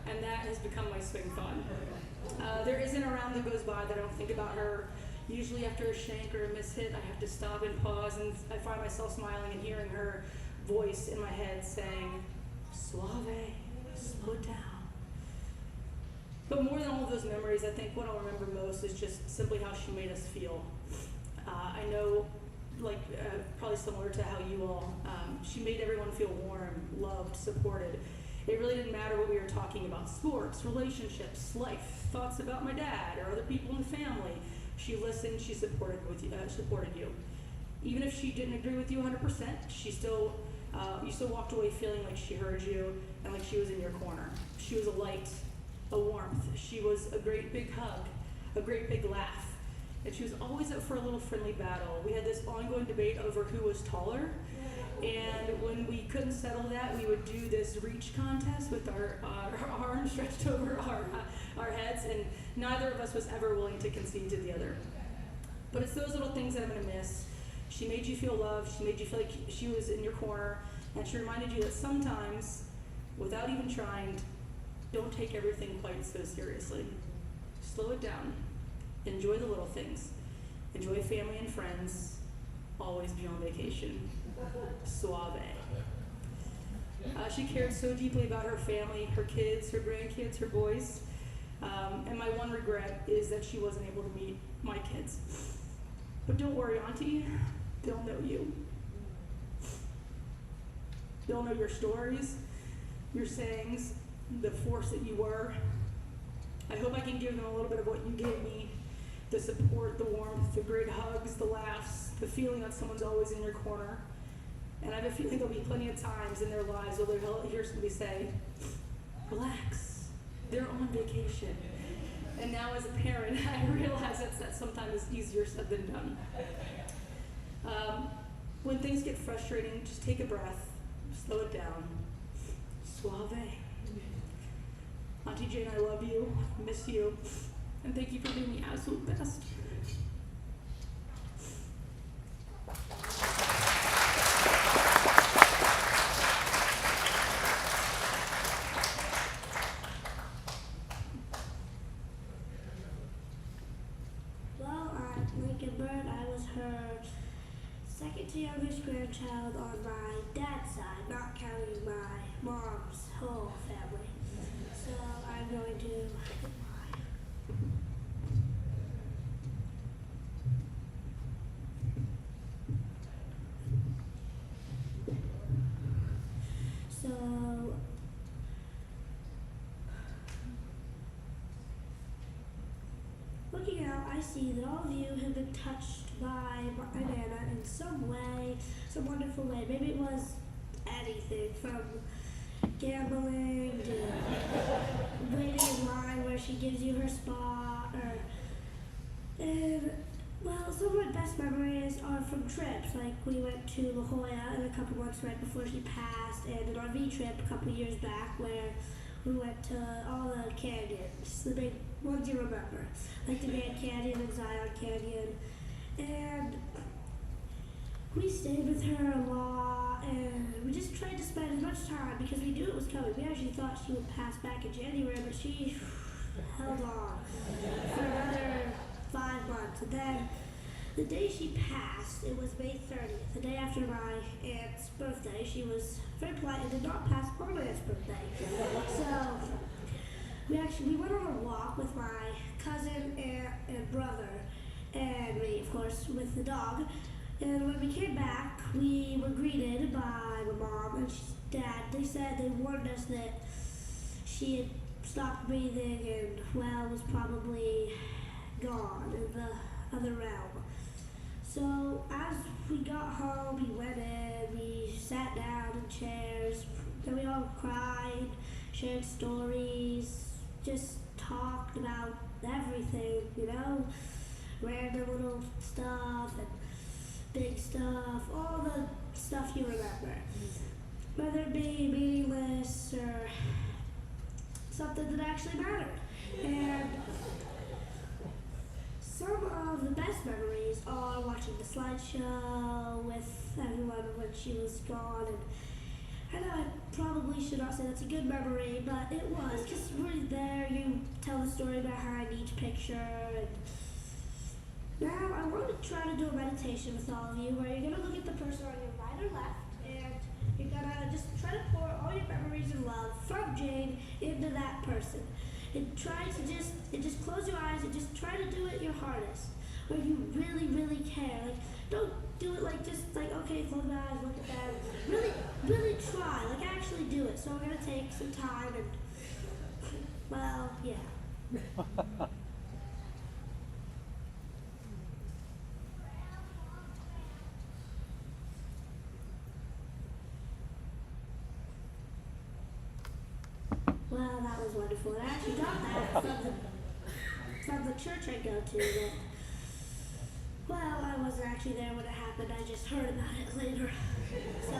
And that has become my swing thought. There isn't a round that goes by that I don't think about her. Usually after a shank or a miss hit, I have to stop and pause, and I find myself smiling and hearing her voice in my head saying, "Suave, slow it down." But more than all of those memories, I think what I'll remember most is just simply how she made us feel. I know, probably similar to how you all, she made everyone feel warm, loved, supported. It really didn't matter what we were talking about: sports, relationships, life, thoughts about my dad or other people in the family. She listened. She supported you. Even if she didn't agree with you 100%, she still you still walked away feeling like she heard you and like she was in your corner. She was a light, a warmth. She was a great big hug, a great big laugh. And she was always up for a little friendly battle. We had this ongoing debate over who was taller. And when we couldn't settle that, we would do this reach contest with our arms stretched over our heads, and neither of us was ever willing to concede to the other. But it's those little things that I'm gonna miss. She made you feel loved, she made you feel like she was in your corner, and she reminded you that sometimes, without even trying, don't take everything quite so seriously. Slow it down. Enjoy the little things. Enjoy family and friends. Always be on vacation. Suave. She cared so deeply about her family, her kids, her grandkids, her boys. And my one regret is that she wasn't able to meet my kids. But don't worry, Auntie. They'll know you. They'll know your stories, your sayings, the force that you were. I hope I can give them a little bit of what you gave me. The support, the warmth, the great hugs, the laughs, the feeling that someone's always in your corner. And I have a feeling there'll be plenty of times in their lives where they'll hear somebody say, relax, they're on vacation. And now as a parent, I realize that sometimes is easier said than done. When things get frustrating, just take a breath, slow it down, suave. Auntie Jane, I love you, miss you, and thank you for being the absolute best. Well, I'm Lincoln Bird. I was her second to youngest grandchild on my dad's side, not counting my mom's whole family. So I'm going to looking out, I see that all of you have been touched by my Nana in some way, some wonderful way. Maybe it was anything from gambling to waiting in line where she gives you her spot, and well, some of my best memories are from trips. Like we went to La Jolla in a couple months right before she passed, and an RV trip a couple years back where we went to all the canyons, the big ones you remember, like the Grand Canyon and Zion Canyon. And we stayed with her a lot, and we just tried to spend as much time because we knew it was coming. We actually thought she would pass back in January, but she held on for another 5 months. And then the day she passed, it was May 30th, the day after my aunt's birthday. She was very polite and did not pass on my aunt's birthday. So we went on a walk with my cousin, aunt, and brother, and me, of course, with the dog. And when we came back, we were greeted by my mom and dad. They said they warned us that she had stopped breathing and, well, was probably gone in the other realm. So as we got home, we went in, we sat down in chairs, then we all cried, shared stories, just talked about everything, you know, random little stuff and big stuff, all the stuff you remember. Whether it be meaningless or something that actually mattered. And some of the best memories are watching the slideshow with everyone when she was gone. And I know I probably should not say that's a good memory, but it was, because we're there, you tell the story behind each picture. And now I want to try to do a meditation with all of you where you're going to look at the person on your right or left, and you're going to just try to pour all your memories of love from Jane into that person. And try to just close your eyes and just try to do it your hardest, where you really, really care. Like, don't do it like just like, okay, close my eyes, look at them. Really, really try, like actually do it. So we're gonna take some time and, well, yeah. Well, that was wonderful. And I actually got that from the church I go to. That, well, I wasn't actually there when it happened. I just heard about it later. So,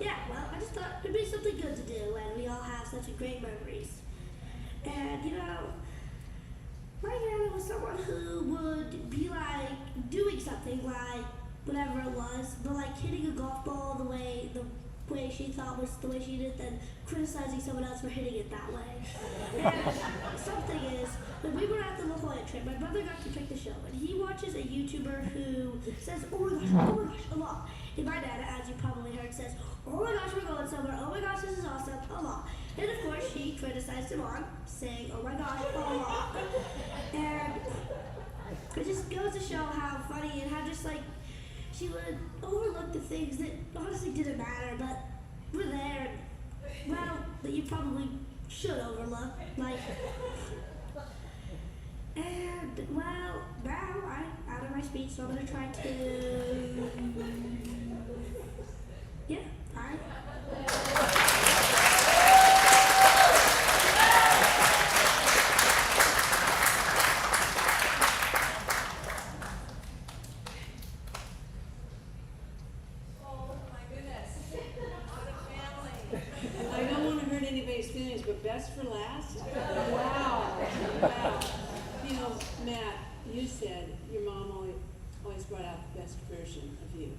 yeah, well, I just thought it'd be something good to do, and we all have such great memories. And, you know, my nana was someone who would be like doing something like whatever it was, but like hitting a golf ball the way she thought was the way she did it, then criticizing someone else for hitting it that way. And something is, when we were at the La Jolla trip, my brother got to pick the show, and he watches a YouTuber who says, oh my gosh, a lot. And my dad, as you probably heard, says, oh my gosh, we're going somewhere, oh my gosh, this is awesome, a lot. And of course, she criticized him on saying, oh my gosh, a lot. And it just goes to show how funny and how just like, she would overlook the things that honestly didn't matter, but were there, and, well, that you probably should overlook, like, and, well, now I'm out of my speech, so I'm gonna try to, yeah, I don't want to hurt anybody's feelings, but best for last? Wow. Wow. You know, Matt, you said your mom always brought out the best version of you.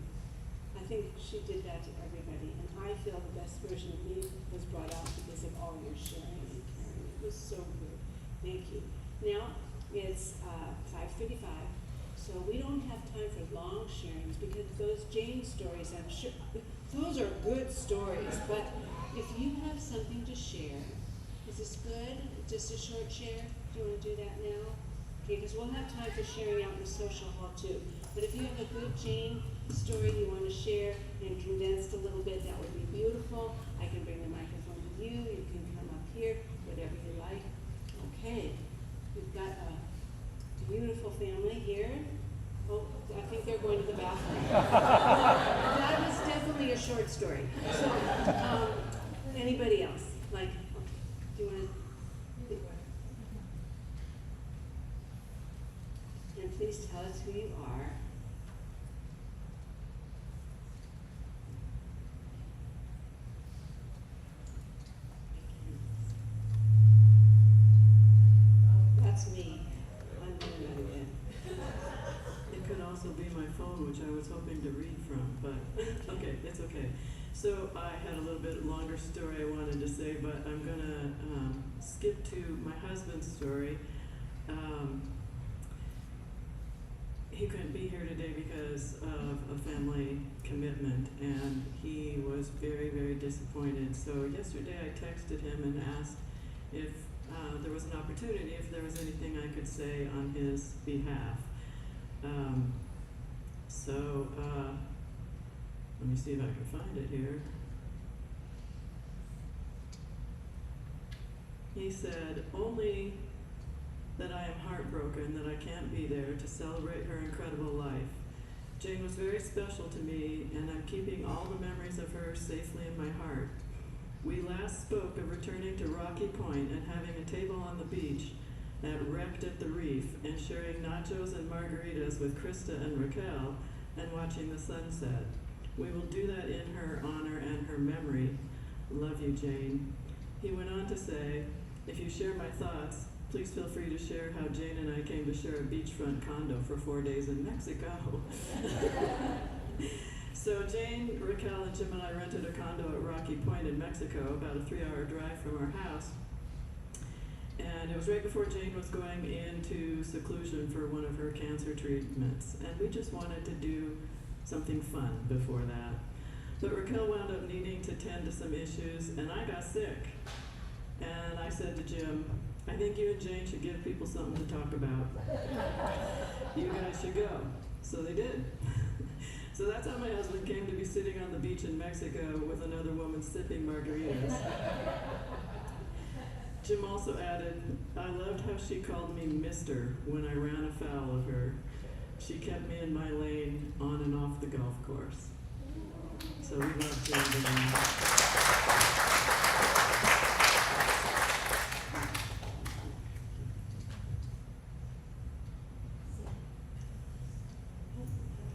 I think she did that to everybody, and I feel the best version of me was brought out because of all your sharing and caring. It was so good. Thank you. Now, it's 5:35, so we don't have time for long sharings because those Jane stories, I'm sure, those are good stories, but if you have something to share, is this good? Just a short share? Do you want to do that now? Okay, because we'll have time for sharing out in the social hall too. But if you have a good Jane story you want to share and condensed a little bit, that would be beautiful. I can bring the microphone to you. You can come up here, whatever you like. Okay, we've got a beautiful family here. Oh, I think they're going to the bathroom. That was definitely a short story. So, anybody else? Like, do you want to? And please tell us who you are. That's me. I'm doing that again. It could also be my phone, which I was hoping to read from, but okay, it's okay. So I had a little bit longer story I wanted to say, but I'm gonna skip to my husband's story. He couldn't be here today because of a family commitment, and he was very, very disappointed. So yesterday I texted him and asked if there was an opportunity, if there was anything I could say on his behalf. Let me see if I can find it here. He said, only that I am heartbroken that I can't be there to celebrate her incredible life. Jane was very special to me, and I'm keeping all the memories of her safely in my heart. We last spoke of returning to Rocky Point and having a table on the beach at Wrecked at the Reef and sharing nachos and margaritas with Krista and Raquel and watching the sunset. We will do that in her honor and her memory. Love you, Jane. He went on to say, if you share my thoughts, please feel free to share how Jane and I came to share a beachfront condo for 4 days in Mexico. So Jane, Raquel, and Jim and I rented a condo at Rocky Point in Mexico, about a 3-hour drive from our house. And it was right before Jane was going into seclusion for one of her cancer treatments. And we just wanted to do something fun before that. But Raquel wound up needing to tend to some issues, and I got sick. And I said to Jim, I think you and Jane should give people something to talk about. You guys should go. So they did. So that's how my husband came to be sitting on the beach in Mexico with another woman sipping margaritas. Jim also added, I loved how she called me Mister when I ran afoul of her. She kept me in my lane on and off the golf course. So we love Jim very much.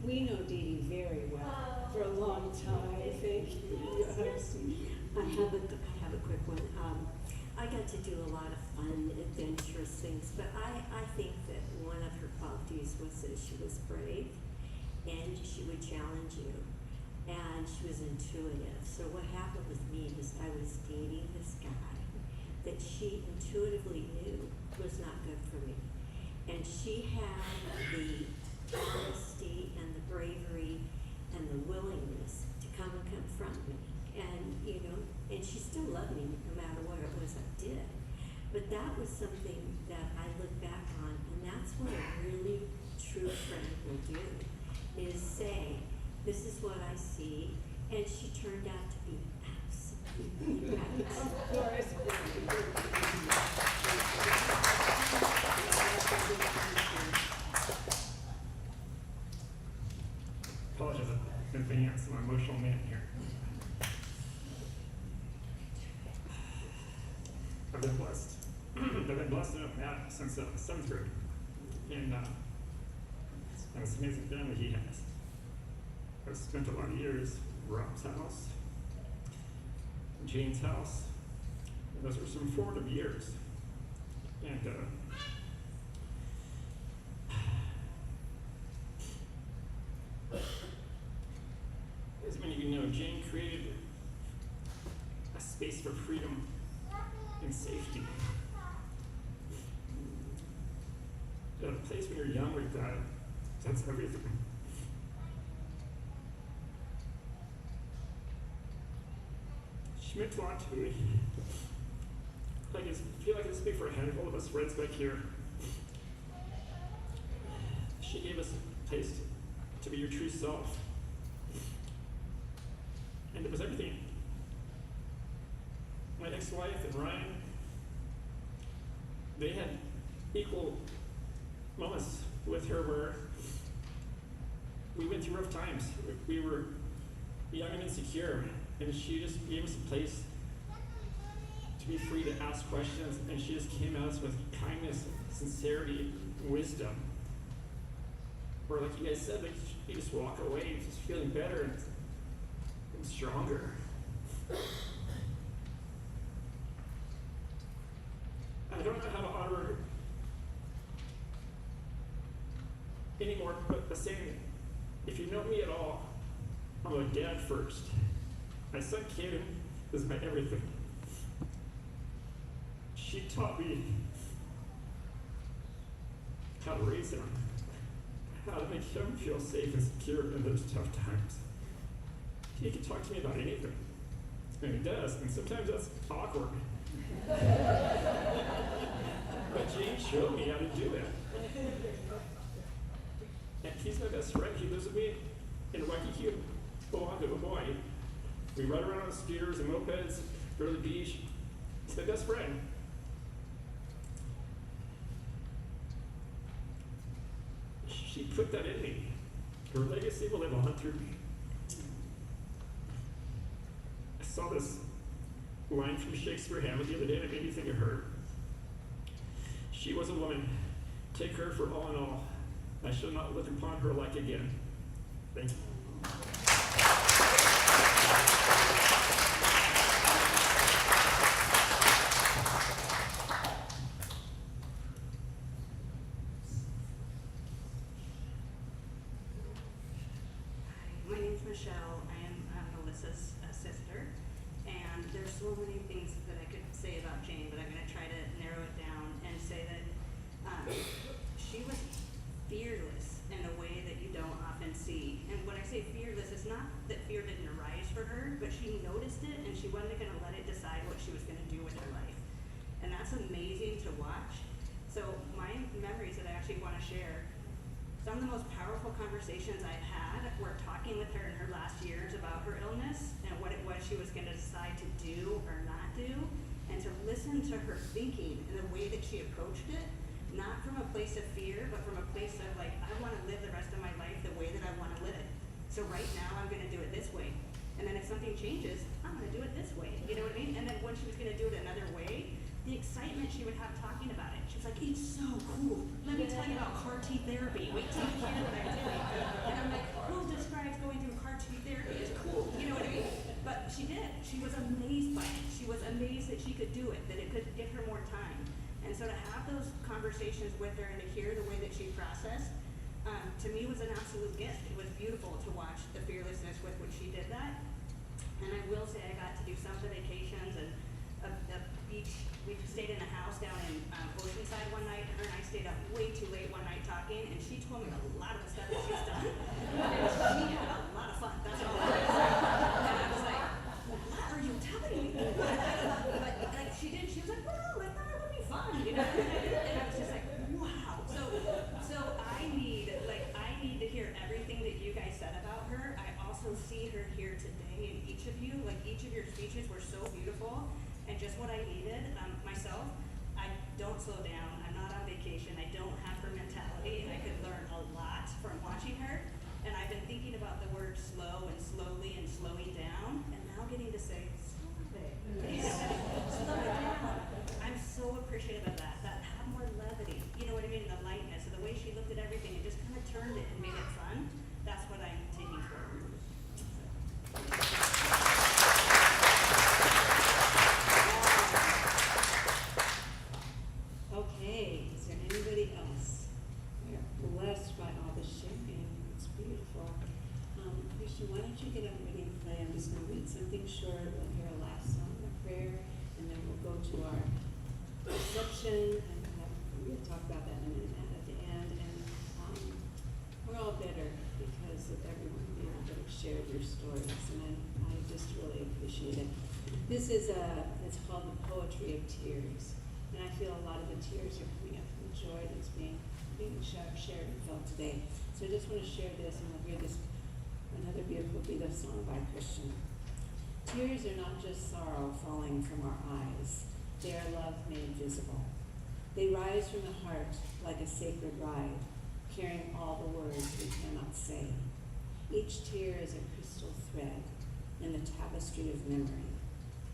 We know Dee Dee very well for a long time, I think. I have a quick one. I got to do a lot of fun, adventurous things, but I think that one of her qualities was that she was brave and she would challenge you, and she was intuitive. So what happened with me was I was dating this guy that she intuitively knew was not good for me, and she had the honesty and the bravery and the willingness to come and confront me. And, you know, and she still loved me no matter what it was I did. But that was something that I look back on, and that's what a really true friend will do, is say, this is what I see, and she turned out to be absolutely right. Of course. Apologize, I've been thinking I'm an emotional man here. I've been blessed. I've been blessed enough now since 7th grade. And it's an amazing family he has. I've spent a lot of years at Rob's house, Jane's house, and those were some formative years. And as many of you know, Jane created a space for freedom and safety. A place when you're young like that, that's everything. She meant a lot to me. I feel like I can speak for a handful of us friends back here. She gave us a place to be your true self. And it was everything. My ex-wife and Ryan, they had equal moments with her where we went through rough times. We were young and insecure, and she just gave us a place to be free to ask questions, and she just came at us with kindness, sincerity, and wisdom. Where, like you guys said, like, you just walk away just feeling better and stronger. I don't know how to honor her anymore, but the saying, if you know me at all, I'm a dad first. My son Caden is my everything. She taught me how to raise him, how to make him feel safe and secure in those tough times. He can talk to me about anything, and he does, and sometimes that's awkward. But Jane showed me how to do it. And he's my best friend. He lives with me in Waikiki, Oahu, Hawaii. We ride around on scooters and mopeds, go to the beach. He's my best friend. She put that in me. Her legacy will live on through me. I saw this line from Shakespeare Hamlet the other day, and it made me think of her. She was a woman. Take her for all in all. I shall not look upon her like again. Thank you. My name's Michelle. I am Melissa's sister, and there's so many things that I could say about Jane, but I'm going to try to narrow it down and say that she was fearless in a way that you don't often see. And when I say fearless, it's not that fear didn't arise for her, but she noticed it and she wasn't going to let it decide what she was going to do with her life. And that's amazing to watch. So my memories that I actually want to share some of the most powerful conversations I've had were talking with her in her last years about her illness and what it was she was going to decide to do or not do, and to listen to her thinking and the way that she approached it, not from a place of fear, but from a place of like, I want to live the rest of my life the way that I want to live it. So right now I'm going to do it this way. And then if something changes, I'm going to do it this way. You know what I mean? And then when she was going to do it another way, the excitement she would have talking about it. She was like, it's so cool. Let me tell you about CAR T therapy. Wait till you hear what I'm doing. And I'm like, who describes going through CAR T therapy as cool? You know what I mean? But she did. She was amazed by it. She was amazed that she could do it, that it could give her more time. And so to have those conversations with her and to hear the way that she processed, to me was an absolute gift. It was beautiful to watch the fearlessness with which she did that. And I will say I got to do some of the vacations and the beach. We stayed in a house down in Oceanside one night, and her and I stayed up way too late one night talking, and she told me a lot of the stuff that she's done. And she had a lot of fun. That's all. And I was like, what are you telling me? But like she did, she was like, well, I thought it would be fun, you know? And I was just like, wow. So I need to hear everything that you guys said about her. I also see her here today, and each of you, like each of your speeches were so beautiful. And just what I needed, myself, I don't slow down, I'm not on vacation, I don't have her mentality, and I could learn a lot from watching her. And I've been thinking about the word slow and slowly and slowing down, and now getting to say, slow it. Slow it down. I'm so appreciative of that have more levity, you know what I mean, the lightness, and the way she looked at everything and just kind of turned it and made it fun. That's what I'm taking forward. Okay, is there anybody else? We are blessed by all the sharing. It's beautiful. Christian, why don't you get up and ready to play? I'm just going to read something short. We'll hear a last song, a prayer, and then we'll go to our reception, and we'll talk about that in a minute at the end. And we're all better because of everyone being able to share your stories, and I just really appreciate it. This is it's called The Poetry of Tears. And I feel a lot of the tears are coming up from the joy that's being shared and felt today. So I just want to share this, and we'll hear this, another beautiful Beatles song by Christian. Tears are not just sorrow falling from our eyes. They are love made visible. They rise from the heart like a sacred ride, carrying all the words we cannot say. Each tear is a crystal thread in the tapestry of memory,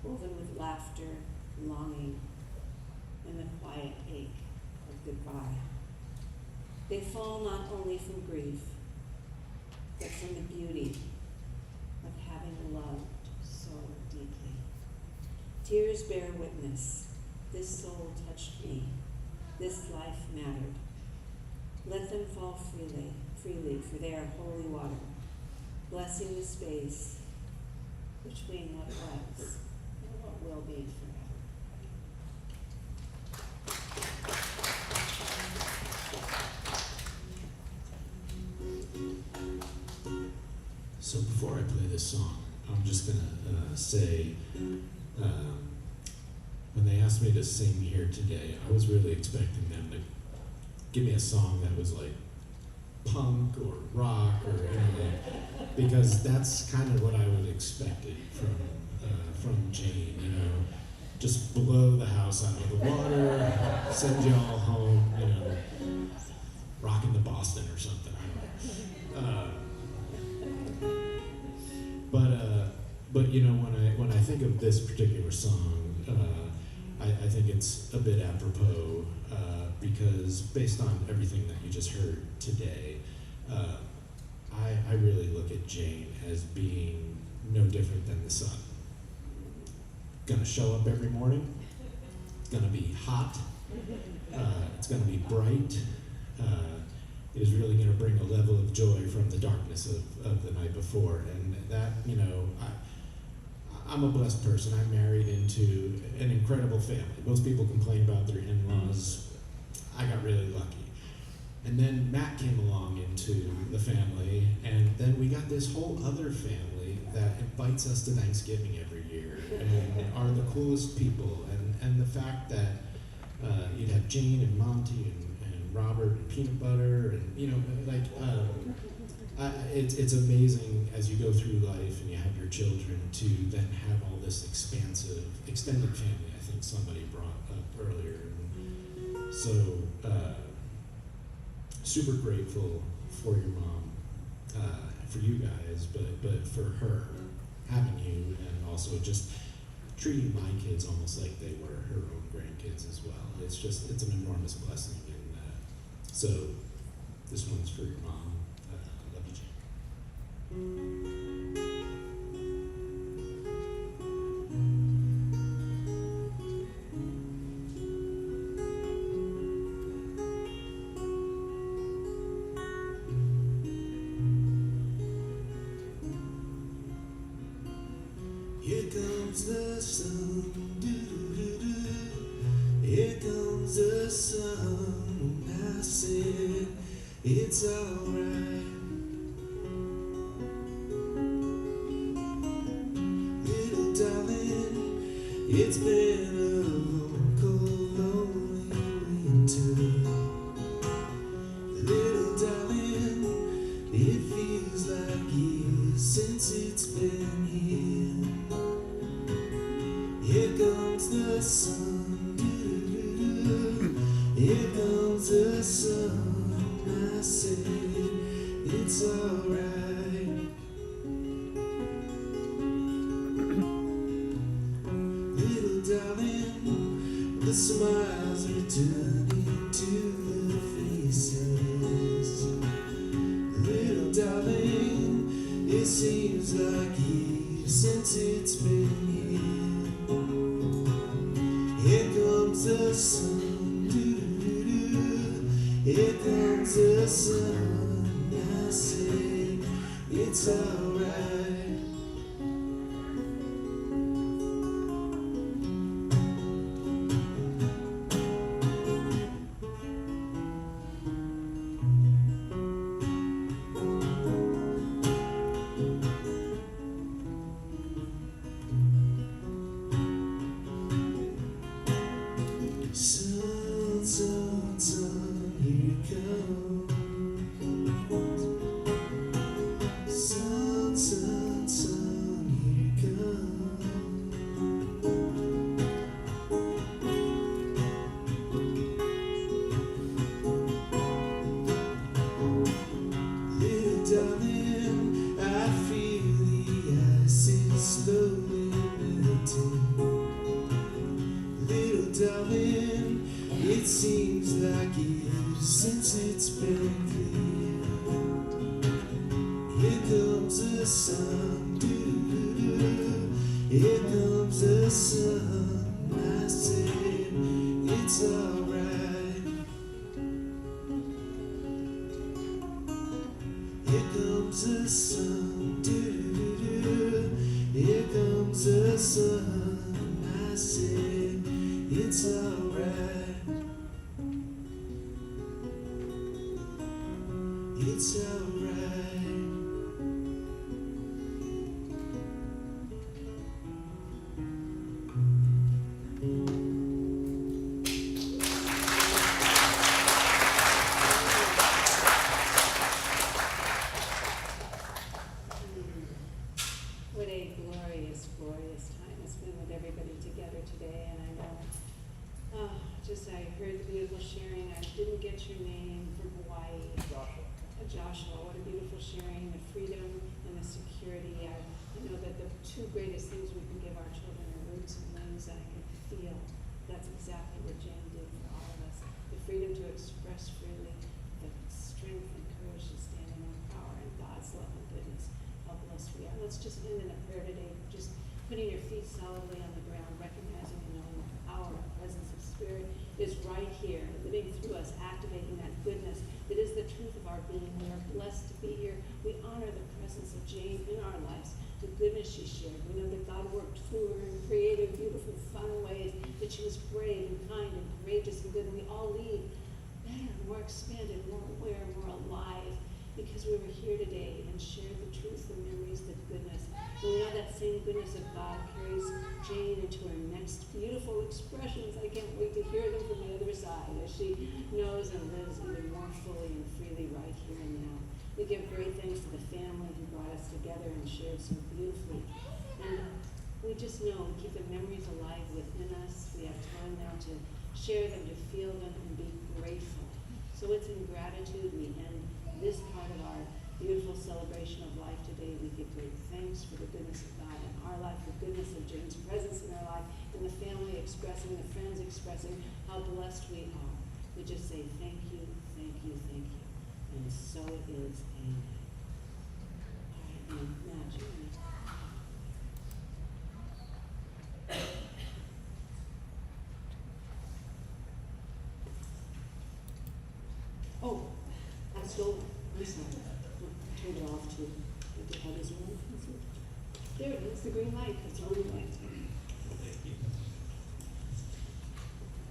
woven with laughter, longing, and the quiet ache of goodbye. They fall not only from grief, but from the beauty of having loved so deeply. Tears bear witness. This soul touched me. This life mattered. Let them fall freely, for they are holy water, blessing the space between what was and what will be forever. So before I play this song, I'm just gonna say, when they asked me to sing here today, I was really expecting them to give me a song that was like punk or rock or anything, because that's kind of what I would expected from Jane, you know, just blow the house out of the water, send you all home, you know, rocking to Boston or something, I don't know. But you know, when I think of this particular song, I think it's a bit apropos because based on everything that you just heard today, I really look at Jane as being no different than the sun. Gonna show up every morning. It's gonna be hot. It's gonna be bright. It is really gonna bring a level of joy from the darkness of the night before, and that, you know, I'm a blessed person. I'm married into an incredible family. Most people complain about their in-laws. I got really lucky. And then Matt came along into the family, and then we got this whole other family that invites us to Thanksgiving every year and are the coolest people. And the fact that you'd have Jane and Monty and Robert and peanut butter, and it's amazing as you go through life and you have your children to then have all this expansive extended family. I think somebody brought up earlier. And so super grateful for your mom, for you guys, but for her having you, and also just treating my kids almost like they were her own grandkids as well. It's an enormous blessing, and so this one's for your mom. Love you, Jane. Here comes the sun, doo-doo-doo-doo. Here comes the sun, and I said it's alright. Little darling, it's been a long, cold, lonely winter. Little darling, it feels like years since it's been here. Here comes the sun, doo-doo-doo-doo. Here comes the sun, I said it's alright. Little darling, the smiles returning to the faces. Little darling, it seems like years since it's been here. Here comes the sun, doo-doo-doo-doo. Here comes the sun, I say it's alright. Sun, sun, sun, here it comes. Sun, sun, sun, here it comes. Little darling, I feel the ice is slowly melting. Little darling, it seems like years since it's been clear. Here comes the sun, doo-doo-doo. Here comes the sun, I said it's alright. Here comes the sun, doo-doo-doo. Here comes the sun, I said it's alright. It's alright. What a glorious, glorious time it's been with everybody together today, and I know, I heard the beautiful sharing. I didn't get your name from Hawaii. Joshua, what a beautiful sharing, the freedom and the security. I know that the two greatest things we can give our children are roots and wings, and I can feel that's exactly what Jane did for all of us. The freedom to express freely, the strength and courage to stand in our power, and God's love and goodness. How blessed we are. Let's just end in a prayer today, just putting your feet solidly on the ground, recognizing and knowing the power and presence of Spirit is right here, living through us, activating that goodness that is the truth of our being. We are blessed to be here. We honor the presence of Jane in our lives, the goodness she shared. We know that God worked through her in creative, beautiful, fun ways, that she was brave and kind and courageous and good, and we all leave better, more expanded, more aware, more alive, because we were here today and shared the truth, the memories, the goodness. And we know that same goodness of God carries Jane into her next beautiful expressions. I can't wait to hear them from the other side. side as she knows and lives even more fully and freely right here and now. We give great thanks to the family who brought us together and shared so beautifully. And we just know we keep the memories alive within us. We have time now to share them, to feel them, and be grateful. So it's in gratitude we end this part of our beautiful celebration of life today. We give great thanks for the goodness of God in our life, the goodness of Jane's presence in our life, and the family expressing, the friends expressing how blessed we are. We just say thank you, thank you, thank you. And so it is. Amen. All right, now, Julie. Oh, I stole it. I'm sorry. I turned it off too. How does it work? There it is, the green light. It's on the light.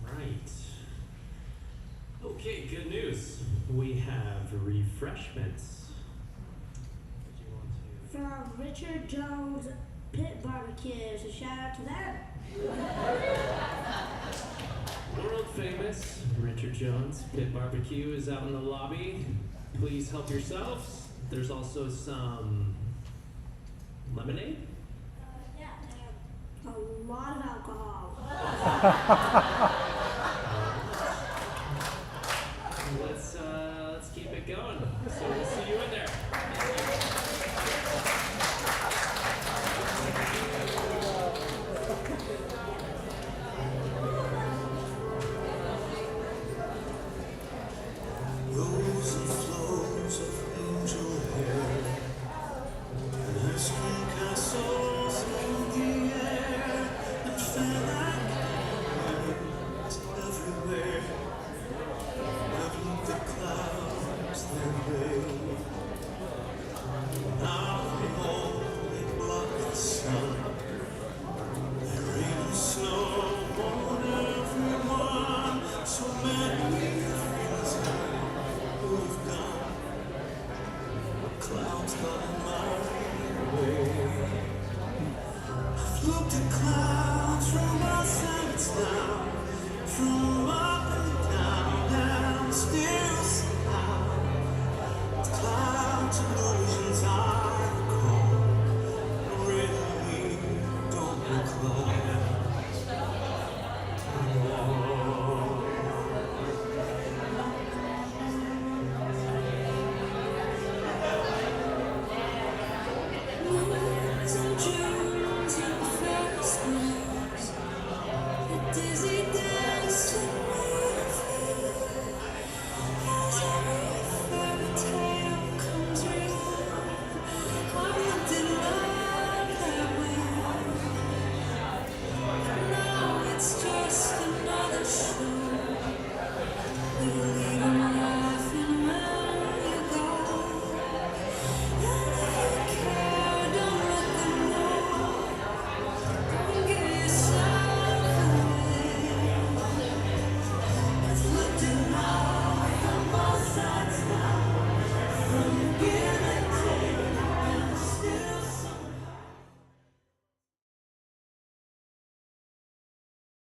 Right. Okay, good news. We have refreshments. Did you want to? From Richard Jones Pit Barbecue, so shout out to them. World famous Richard Jones Pit Barbecue is out in the lobby. Please help yourselves. There's also some lemonade. Yeah, a lot of alcohol. Let's keep it going. So we'll see you in there. Rows and flows of angel hair, and ice cream castles in the air, and fan canyons everywhere. I've looked at clouds that way. Now they only block the sun. There rain and snow on everyone. So many things we've gone. Clouds got my way. I've looked at clouds from all sides now, from up and down, and still see how the clouds are